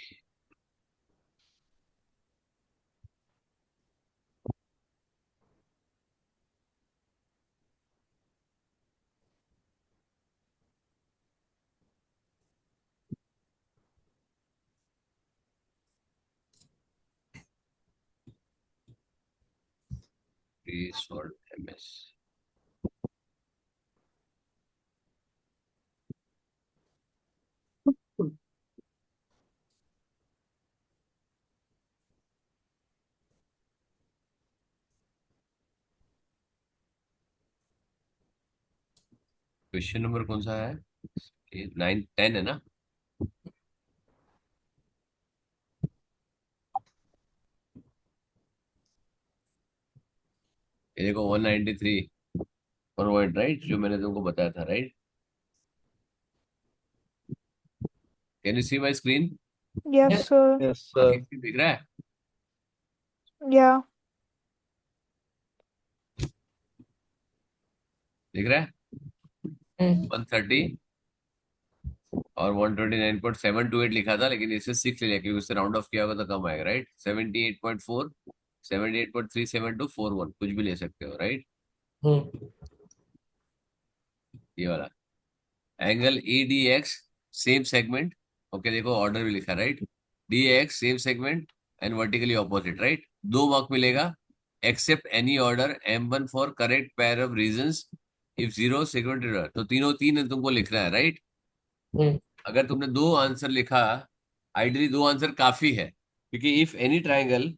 Solve MS। Question number कौन सा है? 9 10 है ना? ये देखो 193 फॉरवर्ड, राइट, जो मैंने तुमको बताया था, right. Can you see my screen? Yes, Yes. sir. Yes, sir. Marking scheme दिख रहा है? Yeah. दिख रहा है? Hmm. 130 और 129.728 लिखा था, लेकिन इसे 6 ले लिया क्योंकि उससे राउंड ऑफ किया होगा तो कम आएगा, राइट। 78.4, 78.37241 कुछ भी ले सकते हो, राइट। Hmm. ये वाला angle EDX same segment. Okay, देखो ऑर्डर भी लिखा, right. DX same segment and vertically opposite, right. 2 mark मिलेगा except any order M1 for correct pair of reasons if zero segment. तो तीनों तीन तुमको लिखना है, राइट। Hmm. अगर तुमने 2 आंसर लिखा, आइडियली 2 आंसर काफी है, क्योंकि if any triangle,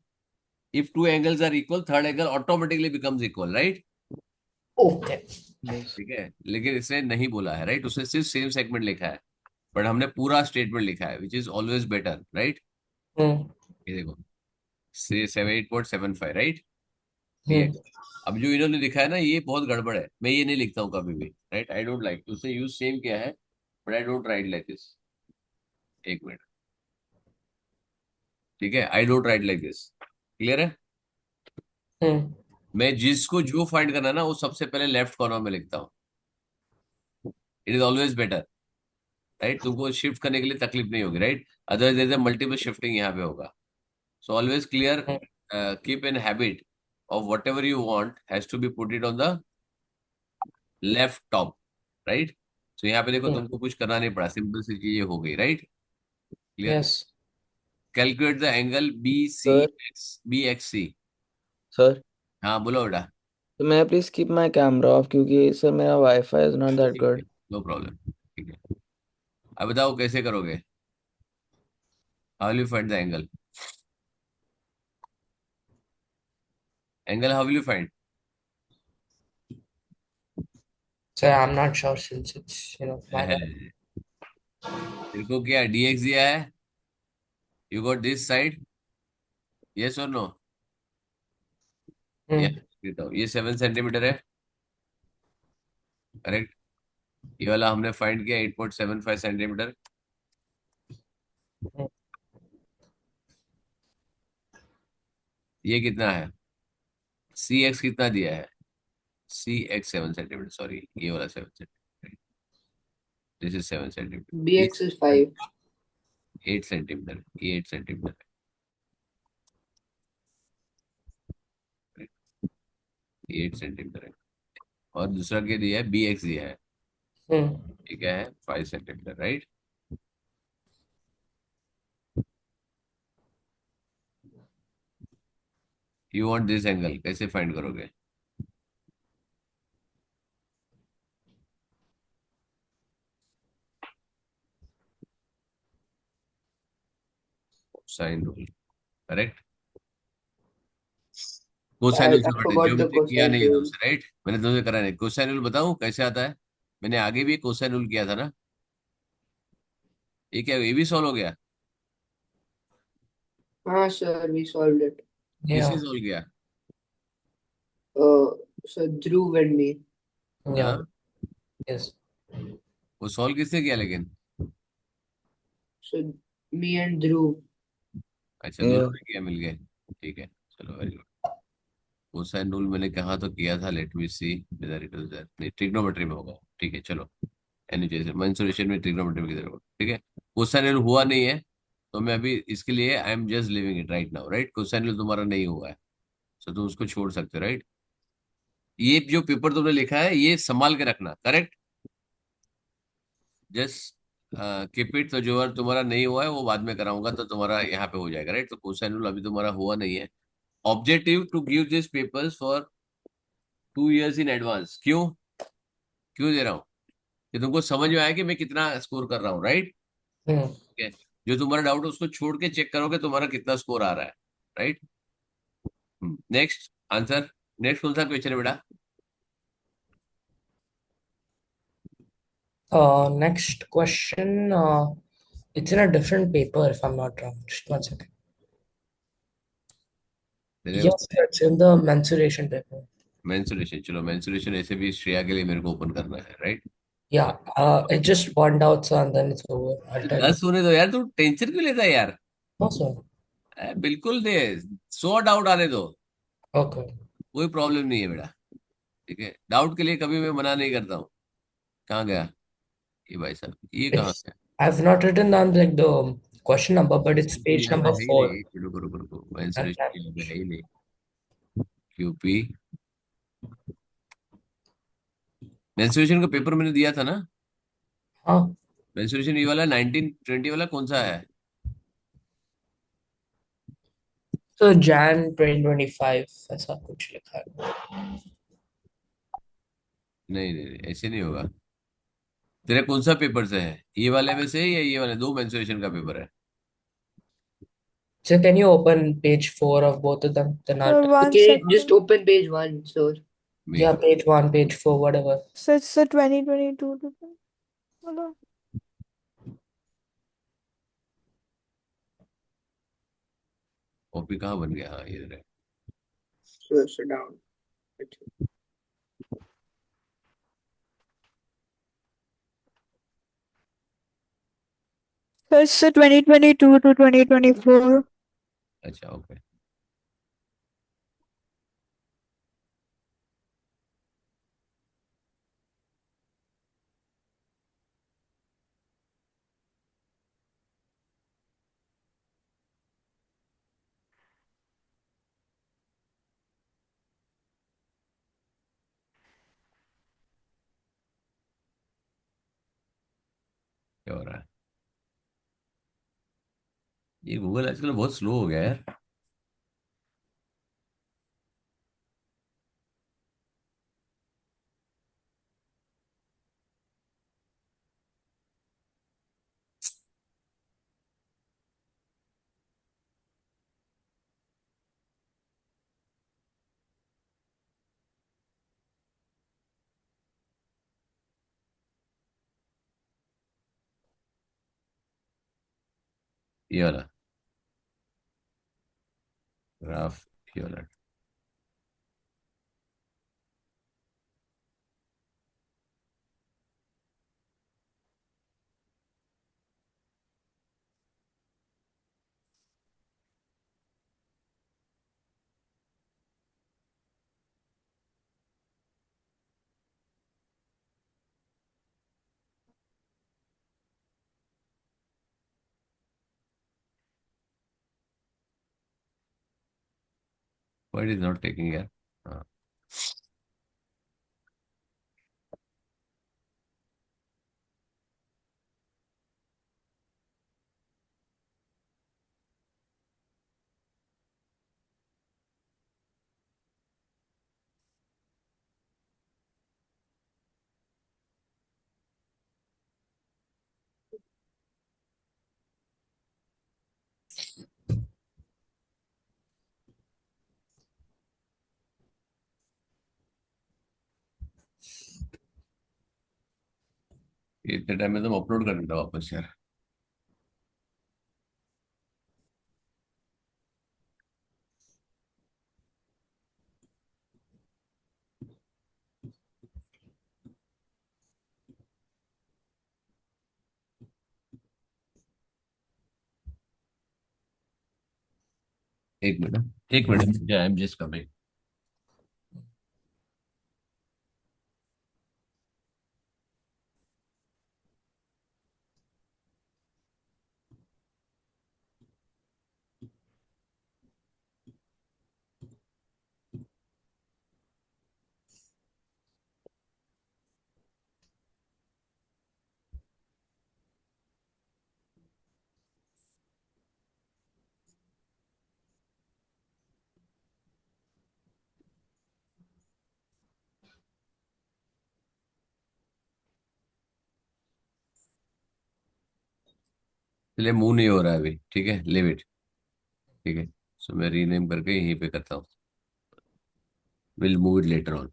if 2 angles are equal, third angle automatically becomes equal, right. Okay. Yes. ठीक है, लेकिन इसने नहीं बोला है, राइट, उसने सिर्फ सेम सेगमेंट लिखा है, बट हमने पूरा स्टेटमेंट लिखा है, which is always better, right. Hmm. ये देखो, से 78.75, राइट। Hmm. अब जो इन्होंने लिखा है ना, ये बहुत गड़बड़ है, मैं ये नहीं लिखता हूँ कभी भी, राइट। आई डोंट लाइक, उसने यूज सेम किया है, but I don't write like this. एक मिनट, ठीक है, I don't write like this. Clear है? Hmm. मैं जिसको जो फाइंड करना है ना, वो सबसे पहले लेफ्ट कॉर्नर में लिखता हूँ। It is always better, right. तुमको शिफ्ट करने के लिए तकलीफ नहीं होगी, right. Otherwise there is multiple shifting यहाँ पे होगा। So always clear, Hmm. Keep an habit of whatever you want has to be put it on the left top, right. तो यहाँ पे देखो, Hmm. तुमको कुछ करना नहीं पड़ा, सिंपल सी चीजें हो गई, right. Clear. Yes. Calculate the angle Sir, BCX BXC। sir. हाँ बोलो बेटा। So may I please keep my camera off क्योंकि सर मेरा Wi-Fi is not that ठीक है, good. नो प्रॉब्लम, ठीक है। अब बताओ कैसे करोगे? How will you find the angle? Angle how will you find? Sir, I'm not sure since it's, my bad. तेरे को क्या DX दिया है? You got this side, yes और नो? Hmm. ये 7 सेंटीमीटर है, करेक्ट। ये वाला हमने फाइंड किया 8.75 सेंटीमीटर। ये कितना है? सी एक्स कितना दिया है? सी एक्स 7 सेंटीमीटर, सॉरी ये वाला 7 सेंटीमीटर, दिस इज 7 सेंटीमीटर, ये BX is 5. 8 सेंटीमीटर, ये 8 सेंटीमीटर है, ये 8 सेंटीमीटर है। और दूसरा क्या दिया है? बी एक्स दिया है, Hmm. ये क्या है? 5 centimetre, right? You want this angle, कैसे फाइंड करोगे? Sine rule, correct. Cosine rule I से पढ़े जो forgot the मैंने किया cosine नहीं है rule. तुमसे, राइट? मैंने तुमसे करा नहीं। कोसाइन रूल बताऊं कैसे आता है? मैंने आगे भी कोसाइन रूल किया था ना। ये क्या, ये भी सॉल्व हो गया? Ah, sir, we solved it. किसने Yeah. सॉल्व किया? So Dhruv and me. Yeah. हाँ, Yes. वो सॉल्व किसने किया लेकिन? So me and Dhruv. अच्छा, दोनों Yeah. ने किया मिल गए, ठीक है, चलो वेरी गुड। कोसाइन रूल मैंने कहा तो किया था, let me see whether it is there, नहीं ट्रिग्नोमेट्री में होगा, ठीक है चलो। एनी जैसे मेंसुरेशन में ट्रिग्नोमेट्री में किधर होगा, ठीक है। कोसाइन रूल हुआ नहीं है, तो मैं अभी इसके लिए आई am just living it right now, right? Cosine rule तुम्हारा नहीं हुआ है, तो तुम उसको छोड़ सकते हो, राइट? ये जो पेपर तुमने लिखा है ये संभाल के रखना, करेक्ट? जस्ट कीप इट, तो जो अगर तुम्हारा नहीं हुआ है वो बाद में कराऊंगा तो तुम्हारा यहाँ पे हो जाएगा, राइट? तो कोसाइन रूल अभी तुम्हारा हुआ नहीं है। Objective to give this papers for 2 years in advance, क्यों? क्यों दे रहा हूँ? कि तुमको समझ में आया कि मैं कितना स्कोर कर रहा हूँ, राइट? Hmm. ठीक है, जो तुम्हारा डाउट है उसको छोड़ के चेक करोगे तुम्हारा कितना स्कोर आ रहा है, राइट? नेक्स्ट आंसर, नेक्स्ट कौन सा क्वेश्चन है बेटा? Next question. It's in a different paper, if I'm not wrong. Just 1 second. Yes, it's in the mensuration paper. Mensuration, चलो मेंसुरेशन ऐसे भी श्रेया के लिए मेरे को ओपन करना है, right? Yeah. It just one out, so and then it's over. I'll tell you. 10 होने दो यार, तू टेंशन क्यों लेता है यार? No, sir. बिल्कुल दे, 100 डाउट आने दो, Okay. कोई प्रॉब्लम नहीं है बेटा, ठीक है? डाउट के लिए कभी मैं मना नहीं करता हूँ। कहाँ गया ये भाई साहब, ये कहाँ It's गया? I've not written down like the question number, but it's mensuration page यहाँ पे number है ही 4. नहीं, रुको रुको रुको, And मेंसुरेशन यहाँ पे damage. है ही नहीं। क्यूपी, मेंसुरेशन का पेपर मैंने दिया था ना। हाँ. मेंसुरेशन ये वाला 1920 वाला कौन सा है? So Jan 2025 ऐसा कुछ लिखा है. नहीं नहीं नहीं, ऐसे नहीं होगा। तेरा कौन सा पेपर से है, ये वाले में से या ये वाले? दो मेंसुरेशन का पेपर है। So can you open page 4 of both of them? Then I'll So tell you. one Okay, just second. open page 1, sir. Yeah, page 1, page 4, whatever. So it's the 2022 to hold on. Copy कहाँ बन गया? हाँ ये रहे। So sit down. So it's the 2022 to 2024. अच्छा okay, क्या हो रहा है? ये गूगल आजकल बहुत स्लो हो गया है। ये वाला ग्राफ, ये वाला। व्हाई इज नॉट टेकिंग यार? हाँ, इतने टाइम में तुम अपलोड कर देता वापस यार। एक मिनट, एक minute, I am just coming. चलिए, मूव नहीं हो रहा है अभी, ठीक है, लिव इट। ठीक है, सो मैं रीनेम करके यहीं पे करता हूँ। Will move it later on.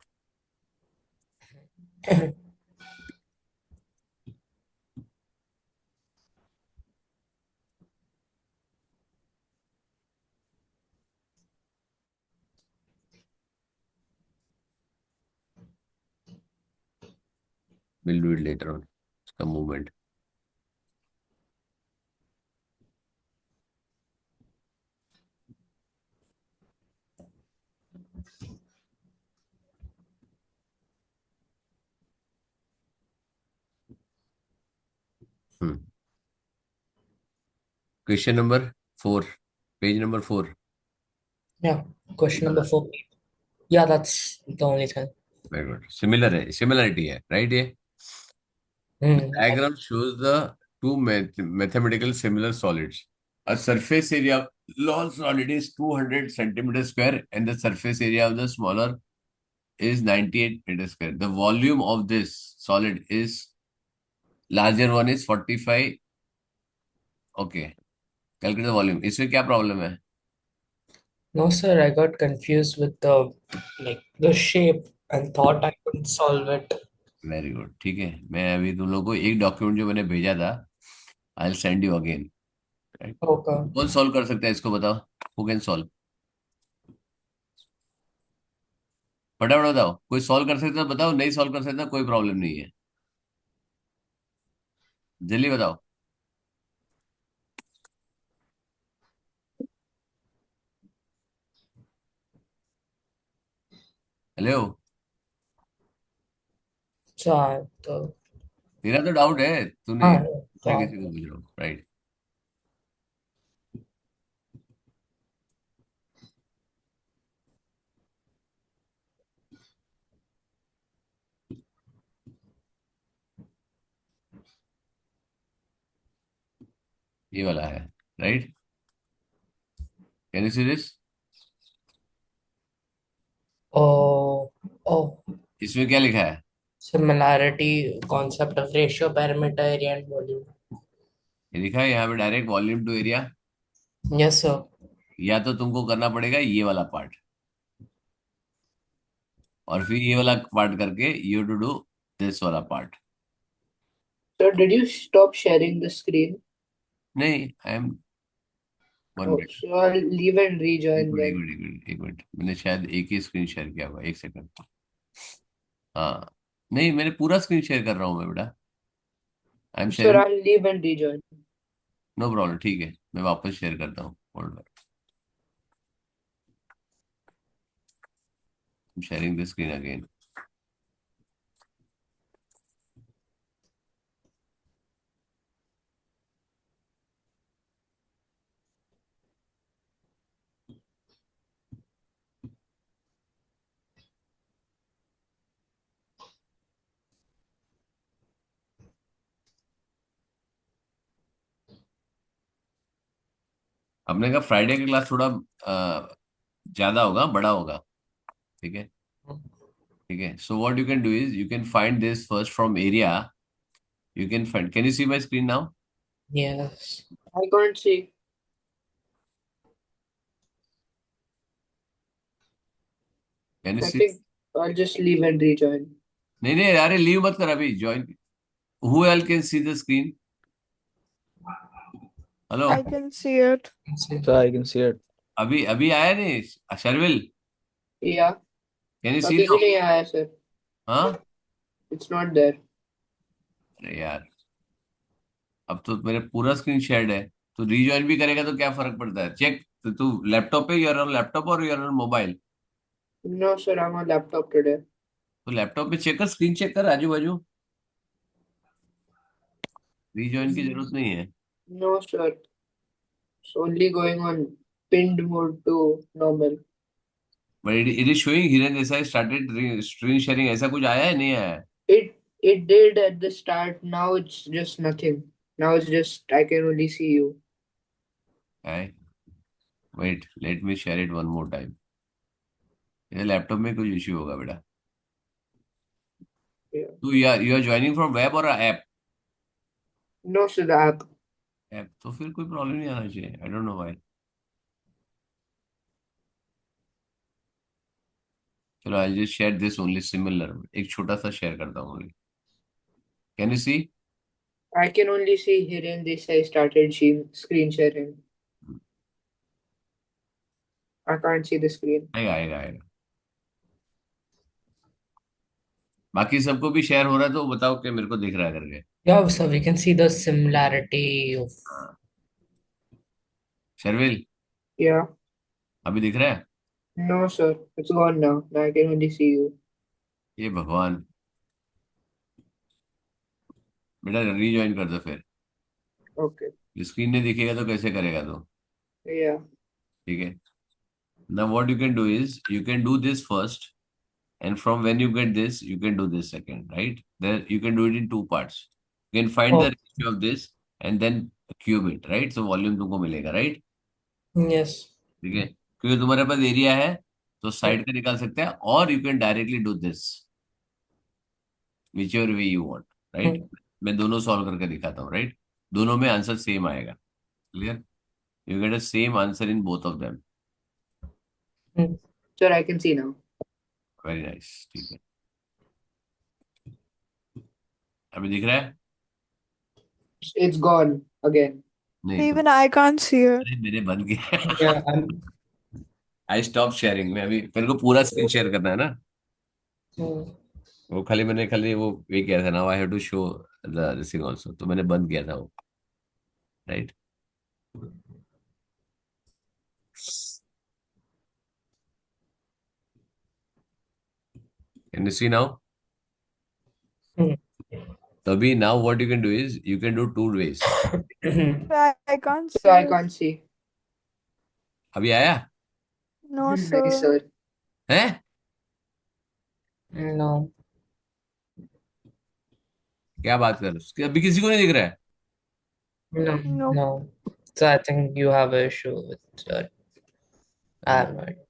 Will do it later on, इसका मूवमेंट। हम्म। Question number 4, page number 4। Yeah. Question number 4. Yeah, that's the only thing. Very good, similar है, सिमिलरिटी है, राइट ये। Hmm. Diagram shows the two mathematical similar solids. A surface area of large solid is 200 centimeter square and the surface area of the smaller is 98 meter square. The volume of this solid is larger one is 45. Okay, calculate the volume. इसमें क्या problem है? No, sir, I got confused with the shape and thought I could solve it. Very good, ठीक है। मैं अभी तुम लोग को एक डॉक्यूमेंट जो मैंने भेजा था, I send you again, right? Okay. कौन सॉल्व कर सकता है इसको, बताओ। Who can solve? फटाफट बताओ, कोई सॉल्व कर सकता है बताओ, नहीं सॉल्व कर सकता कोई प्रॉब्लम नहीं है, जल्दी बताओ। हेलो। तो तेरा तो डाउट है, तूने, हाँ मैं तो किसी को पूछ रहा हूँ, राइट? ये वाला है, right? Can you see this? oh oh इसमें क्या लिखा है? similarity concept of ratio parameter area and volume. ये लिखा है यहाँ पे direct volume to area. Yes, sir. या तो तुमको करना पड़ेगा ये वाला पार्ट, और फिर ये वाला पार्ट करके यू टू डू दिस वाला part. So did you stop sharing the screen? नहीं, I am, one Oh, minute, so I'll leave and एक rejoin मिनट, एक then. मिनट, एक मिनट, एक मिनट, मैंने शायद एक ही स्क्रीन शेयर किया हुआ, एक सेकंड। हाँ, नहीं, मैंने पूरा स्क्रीन शेयर कर रहा हूँ मैं बेटा, I am Sir, sharing. I'll leave and rejoin. No problem, ठीक है, मैं वापस शेयर करता हूँ, hold, sharing the screen again. अपने का फ्राइडे का क्लास थोड़ा ज्यादा होगा, बड़ा होगा। ठीक है, ठीक है। So what you can do is you can find this first from area. You can find, can you see my screen now? Yes. I can't see. Can you I see? think I'll just leave and rejoin. नहीं नहीं, अरे leave मत कर अभी, join. Who L can see the screen? Hello? I can see it. See. So I can see it. अभी अभी आया नहीं शर्विल? Yeah. कैन यू सी अभी भी नाउ? नहीं आया sir. हाँ, It's not there. अरे यार, अब तो मेरे पूरा स्क्रीन शेयर्ड है। तो रीजॉइन भी करेगा तो क्या फर्क पड़ता है? चेक। तो तू लैपटॉप पे, यूर ऑन लैपटॉप और you're on mobile? No sir, I'm on laptop today. तो लैपटॉप पे चेक कर, स्क्रीन चेक कर आजू बाजू। रीजॉइन की जरूरत नहीं है। No sir. It's only going on pinned mode to normal. But it is showing हिरन जैसा स्टार्टेड स्क्रीन शेयरिंग, ऐसा कुछ आया है, नहीं आया है? It did at the start. Now it's just nothing. Now it's just I can only see you. Wait, let me share it one more time. ये लैपटॉप में कुछ इश्यू होगा बेटा। Yeah. तू you are joining from web और app? No sir, the app. App तो फिर कोई प्रॉब्लम नहीं आना चाहिए, आई डोंट नो व्हाई। चलो I just share this only similar, एक छोटा सा शेयर करता हूँ only. Can you see? I can only see Hiren Desai started screen sharing. I can't see the screen. आएगा आएगा आएगा। बाकी सबको भी शेयर हो रहा है तो बताओ कि मेरे को दिख रहा है करके। Yeah, so we can see the similarity of. हाँ, शर्विल Yeah. अभी दिख रहा है? No sir, it's gone now. Now I can only see you. ये भगवान, बेटा रीज्वाइन कर दो फिर। Okay. स्क्रीन नहीं दिखेगा तो कैसे करेगा तू? Yeah. ठीक है। Now what you can do is you can do this first, and from when you get this you can do this second, right? There you can do it in two parts. You can find the Oh, ratio of this and then cube it, right? So volume तुमको मिलेगा, right? yes. ठीक है, क्योंकि तुम्हारे पास area है तो Hmm. Side का निकाल सकते हैं, और you can directly do this which ever way you want, right? Hmm. मैं दोनों सॉल्व करके दिखाता हूँ, राइट? दोनों में आंसर सेम आएगा। Clear? You get a same answer in both of them. Hmm. Sir, I can see now. Very nice, ठीक है। अभी दिख रहा है? It's gone again. नहीं तो Even I can't see it. अरे मैंने बंद किया। Yeah, आई स्टॉप शेयरिंग में, अभी मेरे को पूरा स्क्रीन शेयर करना है ना। hmm. वो मैंने खाली वो ये किया था ना, I have to show the this thing also, तो मैंने बंद किया था वो, right? Can you see now? Hmm. तो अभी now what you can do is you can do two ways. I can't see So I it. can't see. अभी आया No, Nice sir. sir. है? No. क्या बात कर अभी किसी को नहीं दिख रहा है? No. No. No. So I think you have an issue with I have no idea.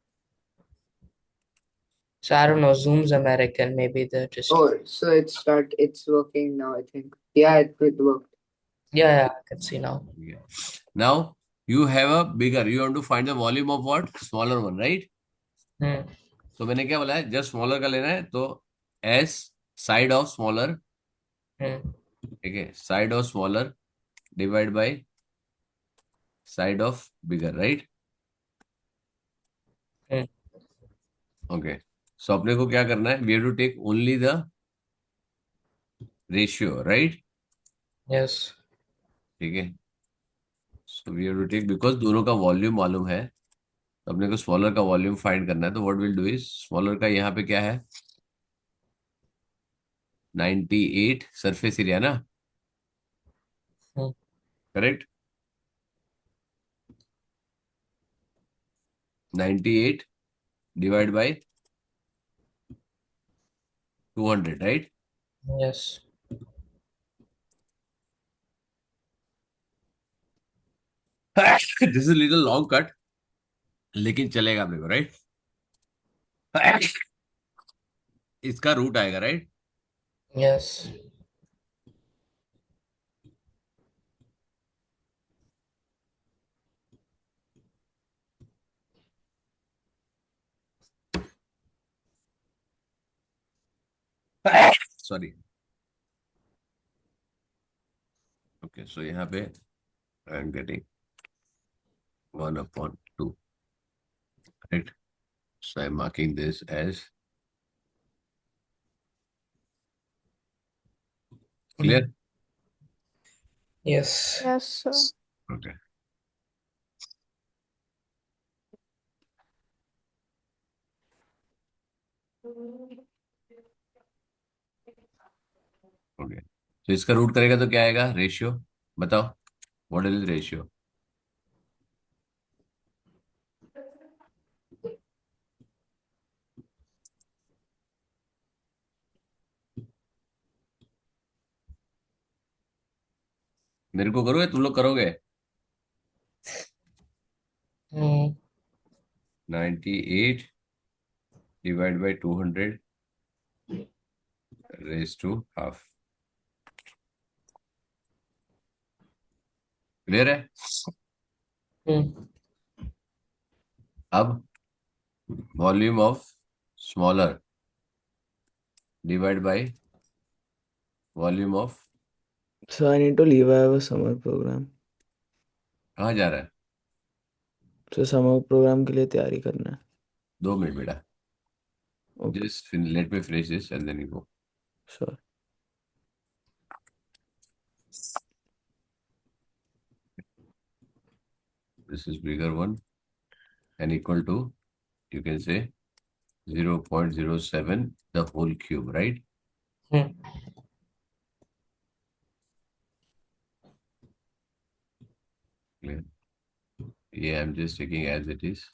So I don't know. Zoom's American. Maybe they're just. Oh, so it's working now, I think. Yeah, it worked. Yeah, yeah, I can see now. Now you have a bigger, you want to find the volume of what smaller one, right? Hmm. तो मैंने क्या बोला है, just smaller का लेना है तो as side of smaller, Hmm. ठीक है, side of smaller divide by side of bigger, right? Hmm. Okay, so अपने को क्या करना है, we have to take only the ratio, right? Yes. ठीक है, so we have to take, because दोनों का वॉल्यूम मालूम है तो अपने को स्मॉलर का वॉल्यूम फाइंड करना है। तो what will do is smaller का यहाँ पे क्या है, 98 सरफेस एरिया ना, Hmm. Correct? 98 divide by 200, right? This is little long cut, लेकिन चलेगा मेरे को, राइट? इसका रूट आएगा, राइट? Yes. सॉरी। ओके, सो यहाँ पे I am getting 1/2, right? So I'm marking this as clear. Yes. Yes, sir. Okay. Okay. तो इसका रूट करेगा तो क्या आएगा? रेशियो बताओ, व्हाट इज रेशियो? मेरे को करोगे, तुम लोग करोगे? Hmm. 98 divide by 200 raise to half. Clear है? Hmm. अब volume of smaller divide by volume of, So I need to leave. I have a summer program. कहाँ जा रहा है? So summer program के लिए तैयारी करना है. 2 मिनट बेटा, Okay, just let me finish this and then you go. sure. This is bigger one and equal to, you can say 0.07 the whole cube, right? Hmm. Clear? Yeah, I'm just taking as it is.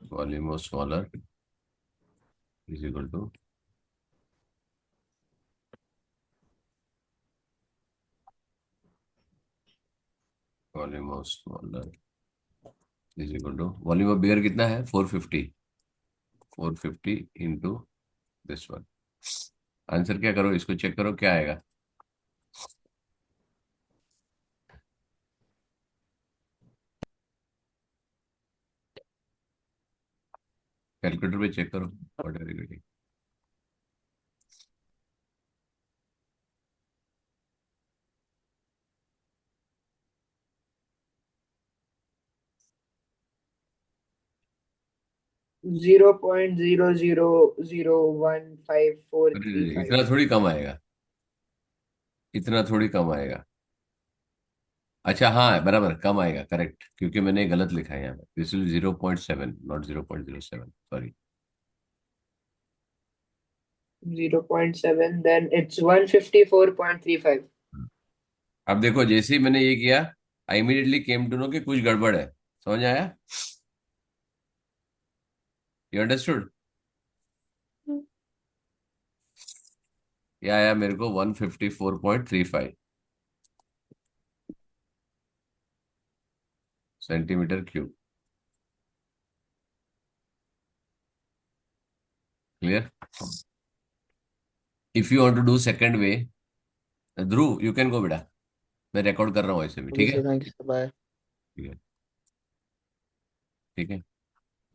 Volume of smaller is equal to volume of smaller is equal to volume of bigger कितना है? 450, 450 into this one. Answer क्या करो, इसको check करो क्या आएगा। Calculator पे check करो व्हाट आर यू गेटिंग। 0.0001543 5. इतना थोड़ी कम आएगा, इतना थोड़ी कम आएगा। अच्छा हाँ, बराबर कम आएगा, करेक्ट, क्योंकि मैंने गलत लिखा है यहाँ पे। This is 0.7 not 0.07, sorry. 0.7, then it's 154.35. अब देखो, जैसे ही मैंने ये किया, I immediately came to know कि कुछ गड़बड़ है। समझ आया? You understood? Hmm. ये आया मेरे को 154.35 centimetre cube. Clear? If you want to do second way, Dhruv you can go बेटा, मैं रिकॉर्ड कर रहा हूँ ऐसे भी, Okay, ठीक है? sir. Thank you, sir. Bye. ठीक है, ठीक है।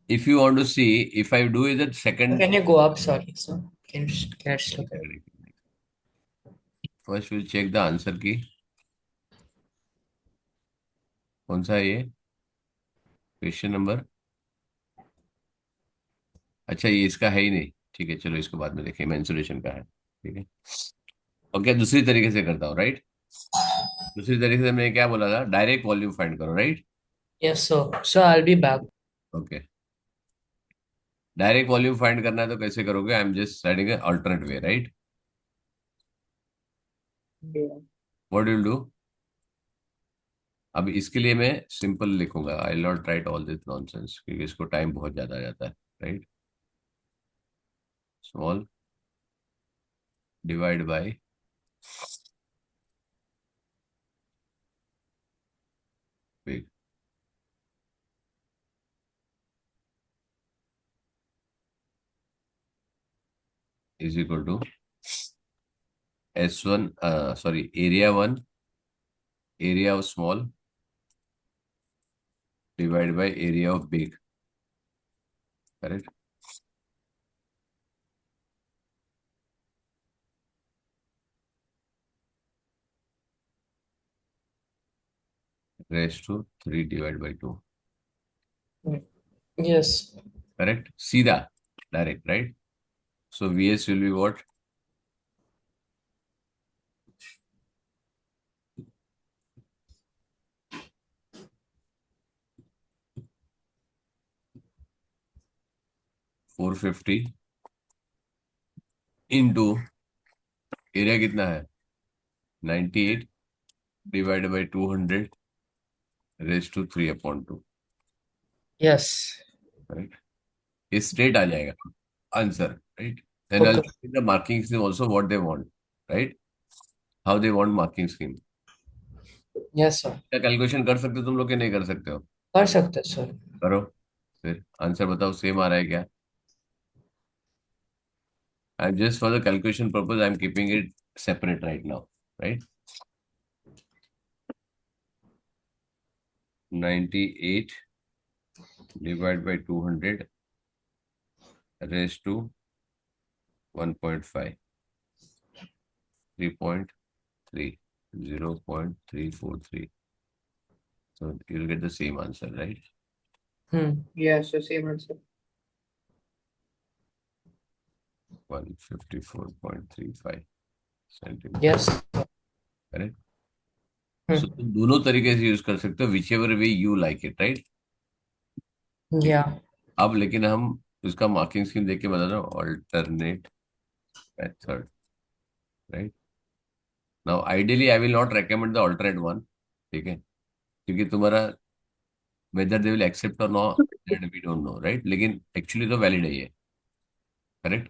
If you want to see, if I do is second, Can you go up? Sorry, sir. Can I just look at it? First will check the answer की। कौन सा है ये question number? अच्छा, ये इसका है ही नहीं, ठीक है, चलो इसको बाद में देखें, मेंसुरेशन का है, ठीक है। ओके, दूसरी तरीके से करता हूँ, राइट? दूसरी तरीके से मैंने क्या बोला था? डायरेक्ट वॉल्यूम फाइंड करो, right? Yes, sir. So I'll be back. Okay, direct volume find करना है तो कैसे करोगे? I am just writing alternate way, right? Yeah. What will do? अब इसके लिए मैं सिंपल लिखूंगा, I not write all this nonsense, क्योंकि इसको टाइम बहुत ज्यादा आ जाता है, right? Small divide by big. Is equal to S1, sorry, area 1, area of small divided by area of big. Correct? Raised to 3 divided by 2. Yes. Correct? Sida, direct, right? So VS will be what? (450) into area कितना है 98 divided by 200 raise to 3/2. Yes. Right? ये straight आ जाएगा answer. Right? Then I'll Okay. put the marking scheme also what they want. Right? How they want marking scheme. Yes, sir. क्या calculation कर सकते हो तुम लोग के नहीं कर सकते हो? कर सकते हैं, सर. करो फिर आंसर बताओ सेम आ रहा है क्या? And just for the calculation purpose I'm keeping it separate right now. Right? 98 divided by 200 raised to 1.5. 3.3. 0.343. So you'll get the same answer, right? Yeah, so same answer. 154.35 centimeters. Yes. Correct? So तुम दोनों तरीके से use कर सकते हो whichever way you like it, right? Yeah. अब लेकिन हम उसका मार्किंग स्कीम देख के बता रहा हूँ alternate method, right? Now ideally I will not recommend the alternate one. ठीक है? क्योंकि तुम्हारा whether they will accept or not that we don't know, right? लेकिन actually तो valid है ये. Correct?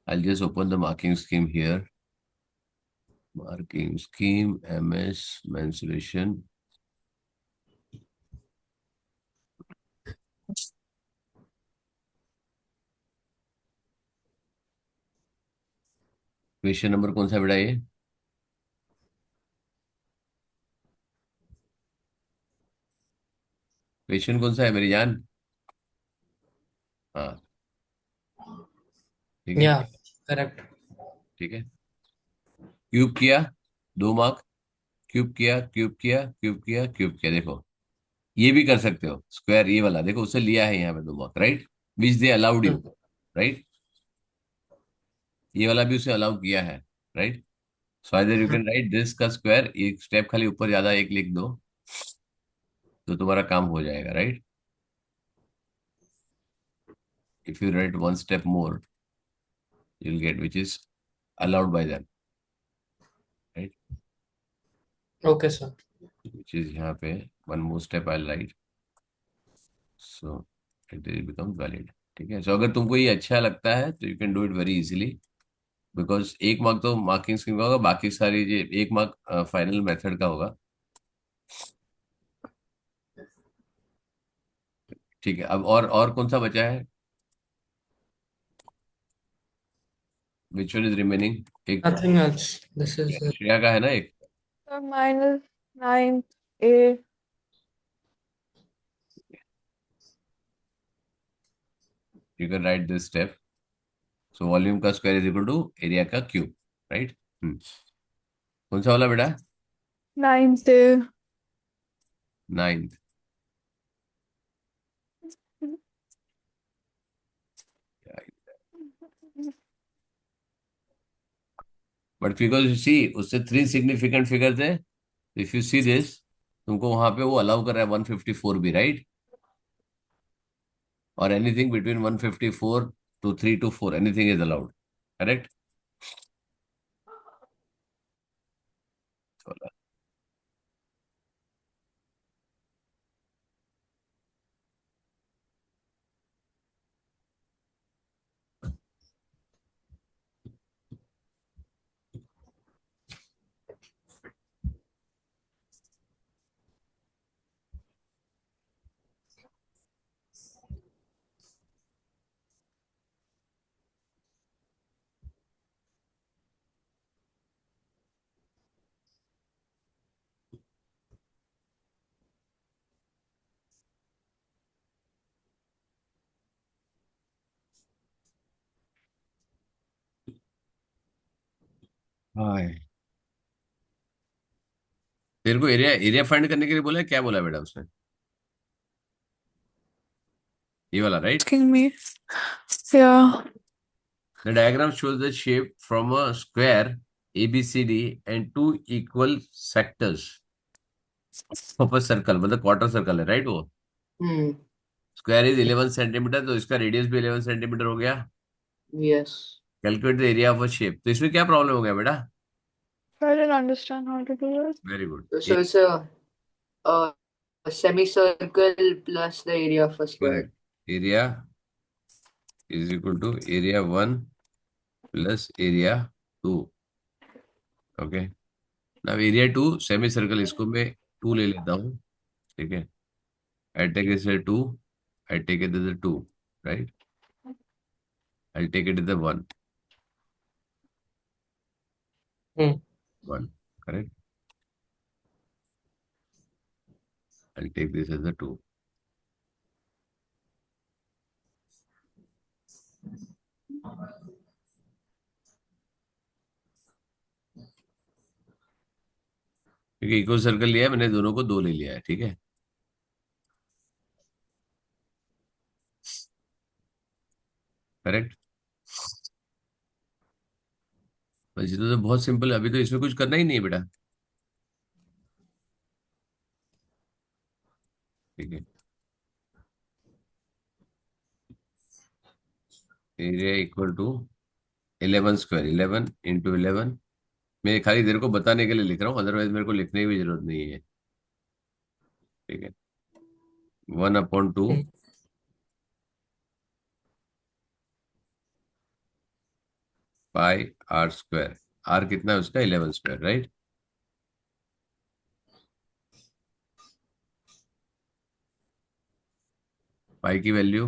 I'll just open the marking scheme here. Marking scheme, MS, mensuration. Question number कौन सा बेटा ये? क्वेश्चन कौन सा है मेरी जान? हाँ ठीक है. Yeah. Correct. ठीक है. क्यूब किया 2 मार्क. क्यूब किया क्यूब किया क्यूब किया क्यूब किया. देखो ये भी कर सकते हो स्क्वायर ये वाला. देखो उससे लिया है यहाँ पे 2 mark. Right? Which they allowed you. Right? ये वाला भी उसे अलाउ किया है. Right? So either you can write this का स्क्वायर. एक स्टेप खाली ऊपर ज्यादा एक लिख दो तो तुम्हारा काम हो जाएगा. Right? If you write one step more, you'll get which is allowed by them, right? Okay, sir. Which is यहाँ पे one more step I'll write, so it will become valid. ठीक है. So अगर तुमको ये अच्छा लगता है तो you can do it very easily because 1 mark तो मार्किंग स्कीम का होगा. बाकी सारी ये 1 मार्क फाइनल मेथड का होगा. ठीक है. अब और कौन सा बचा है? Which one is remaining? एक Nothing else. This is it. Shreya का है ना एक. So minus 9A. You can write this step. So volume का square is equal to area का क्यूब. राइट? कौन सा वाला बेटा? 9th. 9th. But figure you see उससे 3 सिग्निफिकेंट फिगर थे. इफ यू सी दिस तुमको वहां पे वो अलाउ कर रहा है 154 भी. राइट? और anything between 154 to 3 to 4 anything is allowed. Correct? हाँ, तेरे को एरिया एरिया फाइंड करने के लिए बोला है, क्या बोला बेटा उसने? ये वाला, right? Asking me. Yeah. The diagram shows the shape from a square ABCD and two equal sectors of a circle, मतलब क्वार्टर सर्कल है, राइट? वो Hmm. स्क्वायर इज 11 सेंटीमीटर, तो इसका रेडियस भी 11 सेंटीमीटर हो गया। Yes. Calculate the area of a shape. तो इसमें क्या प्रॉब्लम हो गया बेटा? I didn't understand how to do it. Very good. So it's a semicircle plus the area of a square. Correct. Area is equal to area 1 plus area 2। Okay. Now area 2 semicircle, इसको मैं 2 ले लेता हूँ। ठीक है। I take it as 2, I take it as 2, right? I take it as 1, Hmm. 1, correct? I take this as 2। क्योंकि equal circle लिया है मैंने, दोनों को 2 ले लिया है। ठीक है, करेक्ट। बस ये तो बहुत सिंपल है, अभी तो इसमें कुछ करना ही नहीं है बेटा। ठीक है। Area equal to 11 square, 11 × 11। मैं खाली देर को बताने के लिए लिख रहा हूँ, अदरवाइज मेरे को लिखने की भी जरूरत नहीं है। ठीक है। 1/2 Hmm. Pi r square. R कितना है उसका? 11 स्क्वायर, राइट? पाई की वैल्यू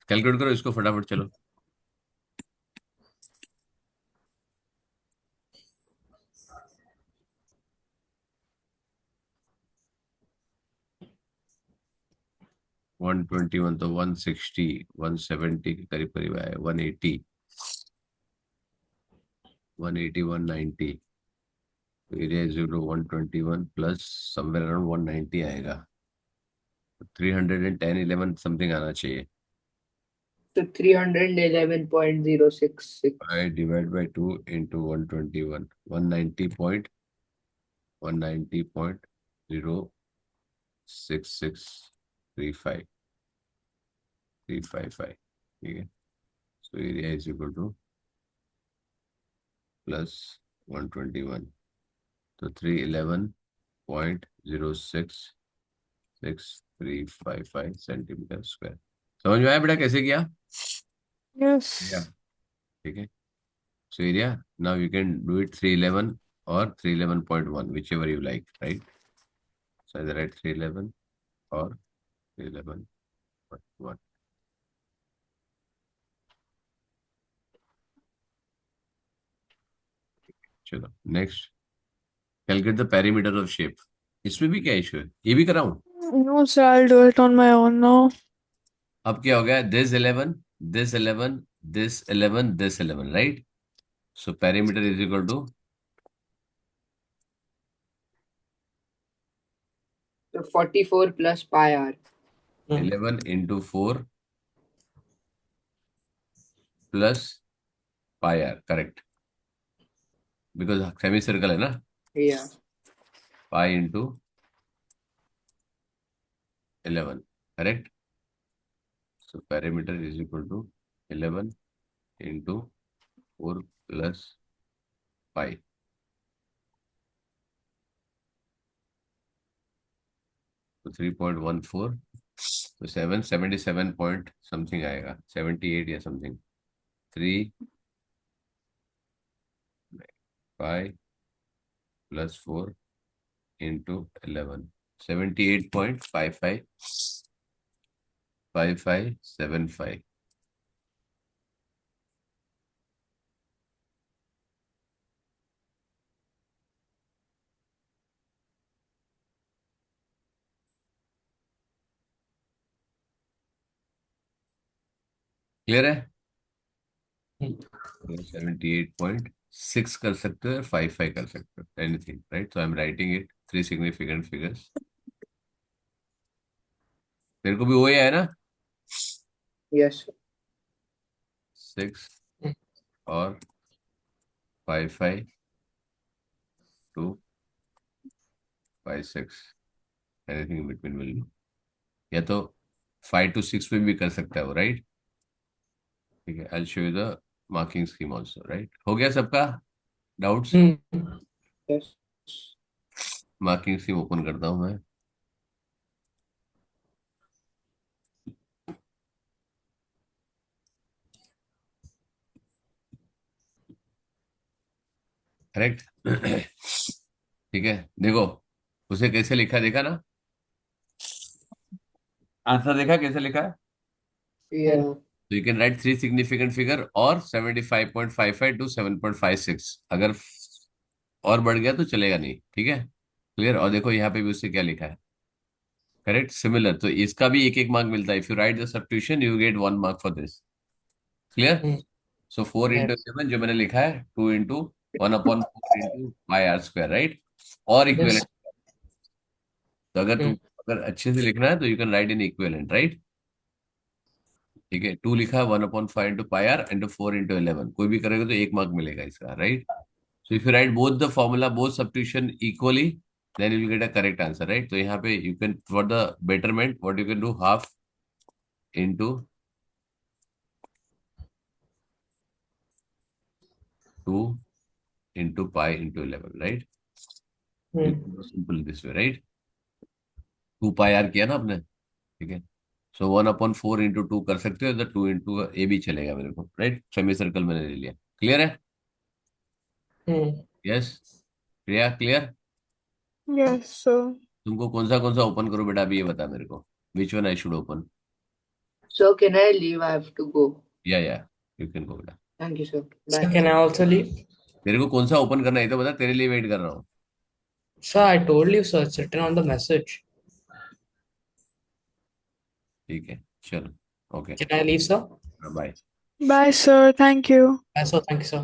कैलकुलेट करो इसको फटाफट, चलो। 121 तो 160, 170 के करीब करीब आया, 180, 180, 190। Area is equal to 121 plus somewhere around 190 आएगा। 310, 11 समथिंग आना चाहिए। So 311.066. I divide by 2 into 121, 190.06635, 355। ठीक है। So area is equal two plus 121, तो 311.06635 सेंटीमीटर स्क्वायर। समझ में आया बेटा कैसे किया? या, Yes. ठीक है। So area, now you can do it 311 और 311.1, whichever you like, right? So इधर राइट 311 और 311.1। चलो next, calculate the perimeter of shape. इसमें भी क्या इशू है? ये भी कराऊं? No, sir, I'll do it on my own now. अब क्या हो गया? This 11, this 11, this 11, this 11, right? So perimeter is equal to So 44 plus pi r. 11 into 4 plus pi r, correct? Because semicircle है ना। Yeah. Pi into 11, correct? So perimeter is equal to 11 into 4 plus pi. तो 3.14, तो 77 point something आएगा, 78 या something. 3 plus 4 into 11, 78.5575। Clear है? Hmm. 78 point 6 कर सकते हो, 5 कर सकते हो, anything, right? So I am writing it, 3 significant figures. तेरे को भी वही है ना? Yes. 6 और 5, 2, 5, 6, anything in between will do. या तो 5 to 6 में भी कर सकता है वो, राइट? ठीक है, आई show you the marking scheme also, right? हो गया सबका doubts? Yes. Marking scheme open करता हूँ मैं। करेक्ट। ठीक है, देखो उसे कैसे लिखा, देखा ना? आंसर देखा कैसे लिखा है? Yeah. तो you can write 3 significant figure और 75.55 to 7.56। अगर और बढ़ गया तो चलेगा नहीं, ठीक है? क्लियर? और देखो यहाँ पे भी उससे क्या लिखा है, करेक्ट, सिमिलर। तो इसका भी एक एक मार्क मिलता है। If you right the substitution you get 1 mark for this. Clear? So 4 into 7 जो मैंने लिखा है, 2 into 1/4 into πr² राइट? और Yes. इक्विवेलेंट। तो अगर तुम अगर अच्छे से लिखना है तो you can write in equivalent, right? ठीक है, 2 लिखा है, 1/5 into πr into 4 into 11, कोई भी करेगा तो 1 mark मिलेगा इसका, right? So if you write both the formula, both substitution equally, then you will get a correct answer, right? तो यहाँ पे you can, for the betterment what you can do, half into 2 into π into 11, राइट? Simple this way, right? 2πr किया ना आपने, ठीक है? सो 1/4 into 2 कर सकते हो, तो 2 into ए भी चलेगा मेरे को, राइट? सेमी सर्कल मैंने ले लिया। क्लियर है? यस, प्रिया क्लियर? Yes, sir. तुमको कौन सा ओपन करो बेटा, अभी ये बता मेरे को, which one I should open? So can I leave? I have to go. या यू कैन गो बेटा। Thank you, sir. So Bye. can I also leave? तेरे को कौन सा ओपन करना है ये तो बता, तेरे लिए वेट कर रहा हूँ। Sir, I told you, sir. It's written on the message. ठीक है, चलो, okay, Can I leave, sir? Bye. Bye, sir. Thank you. Yes, sir. Thank you, sir.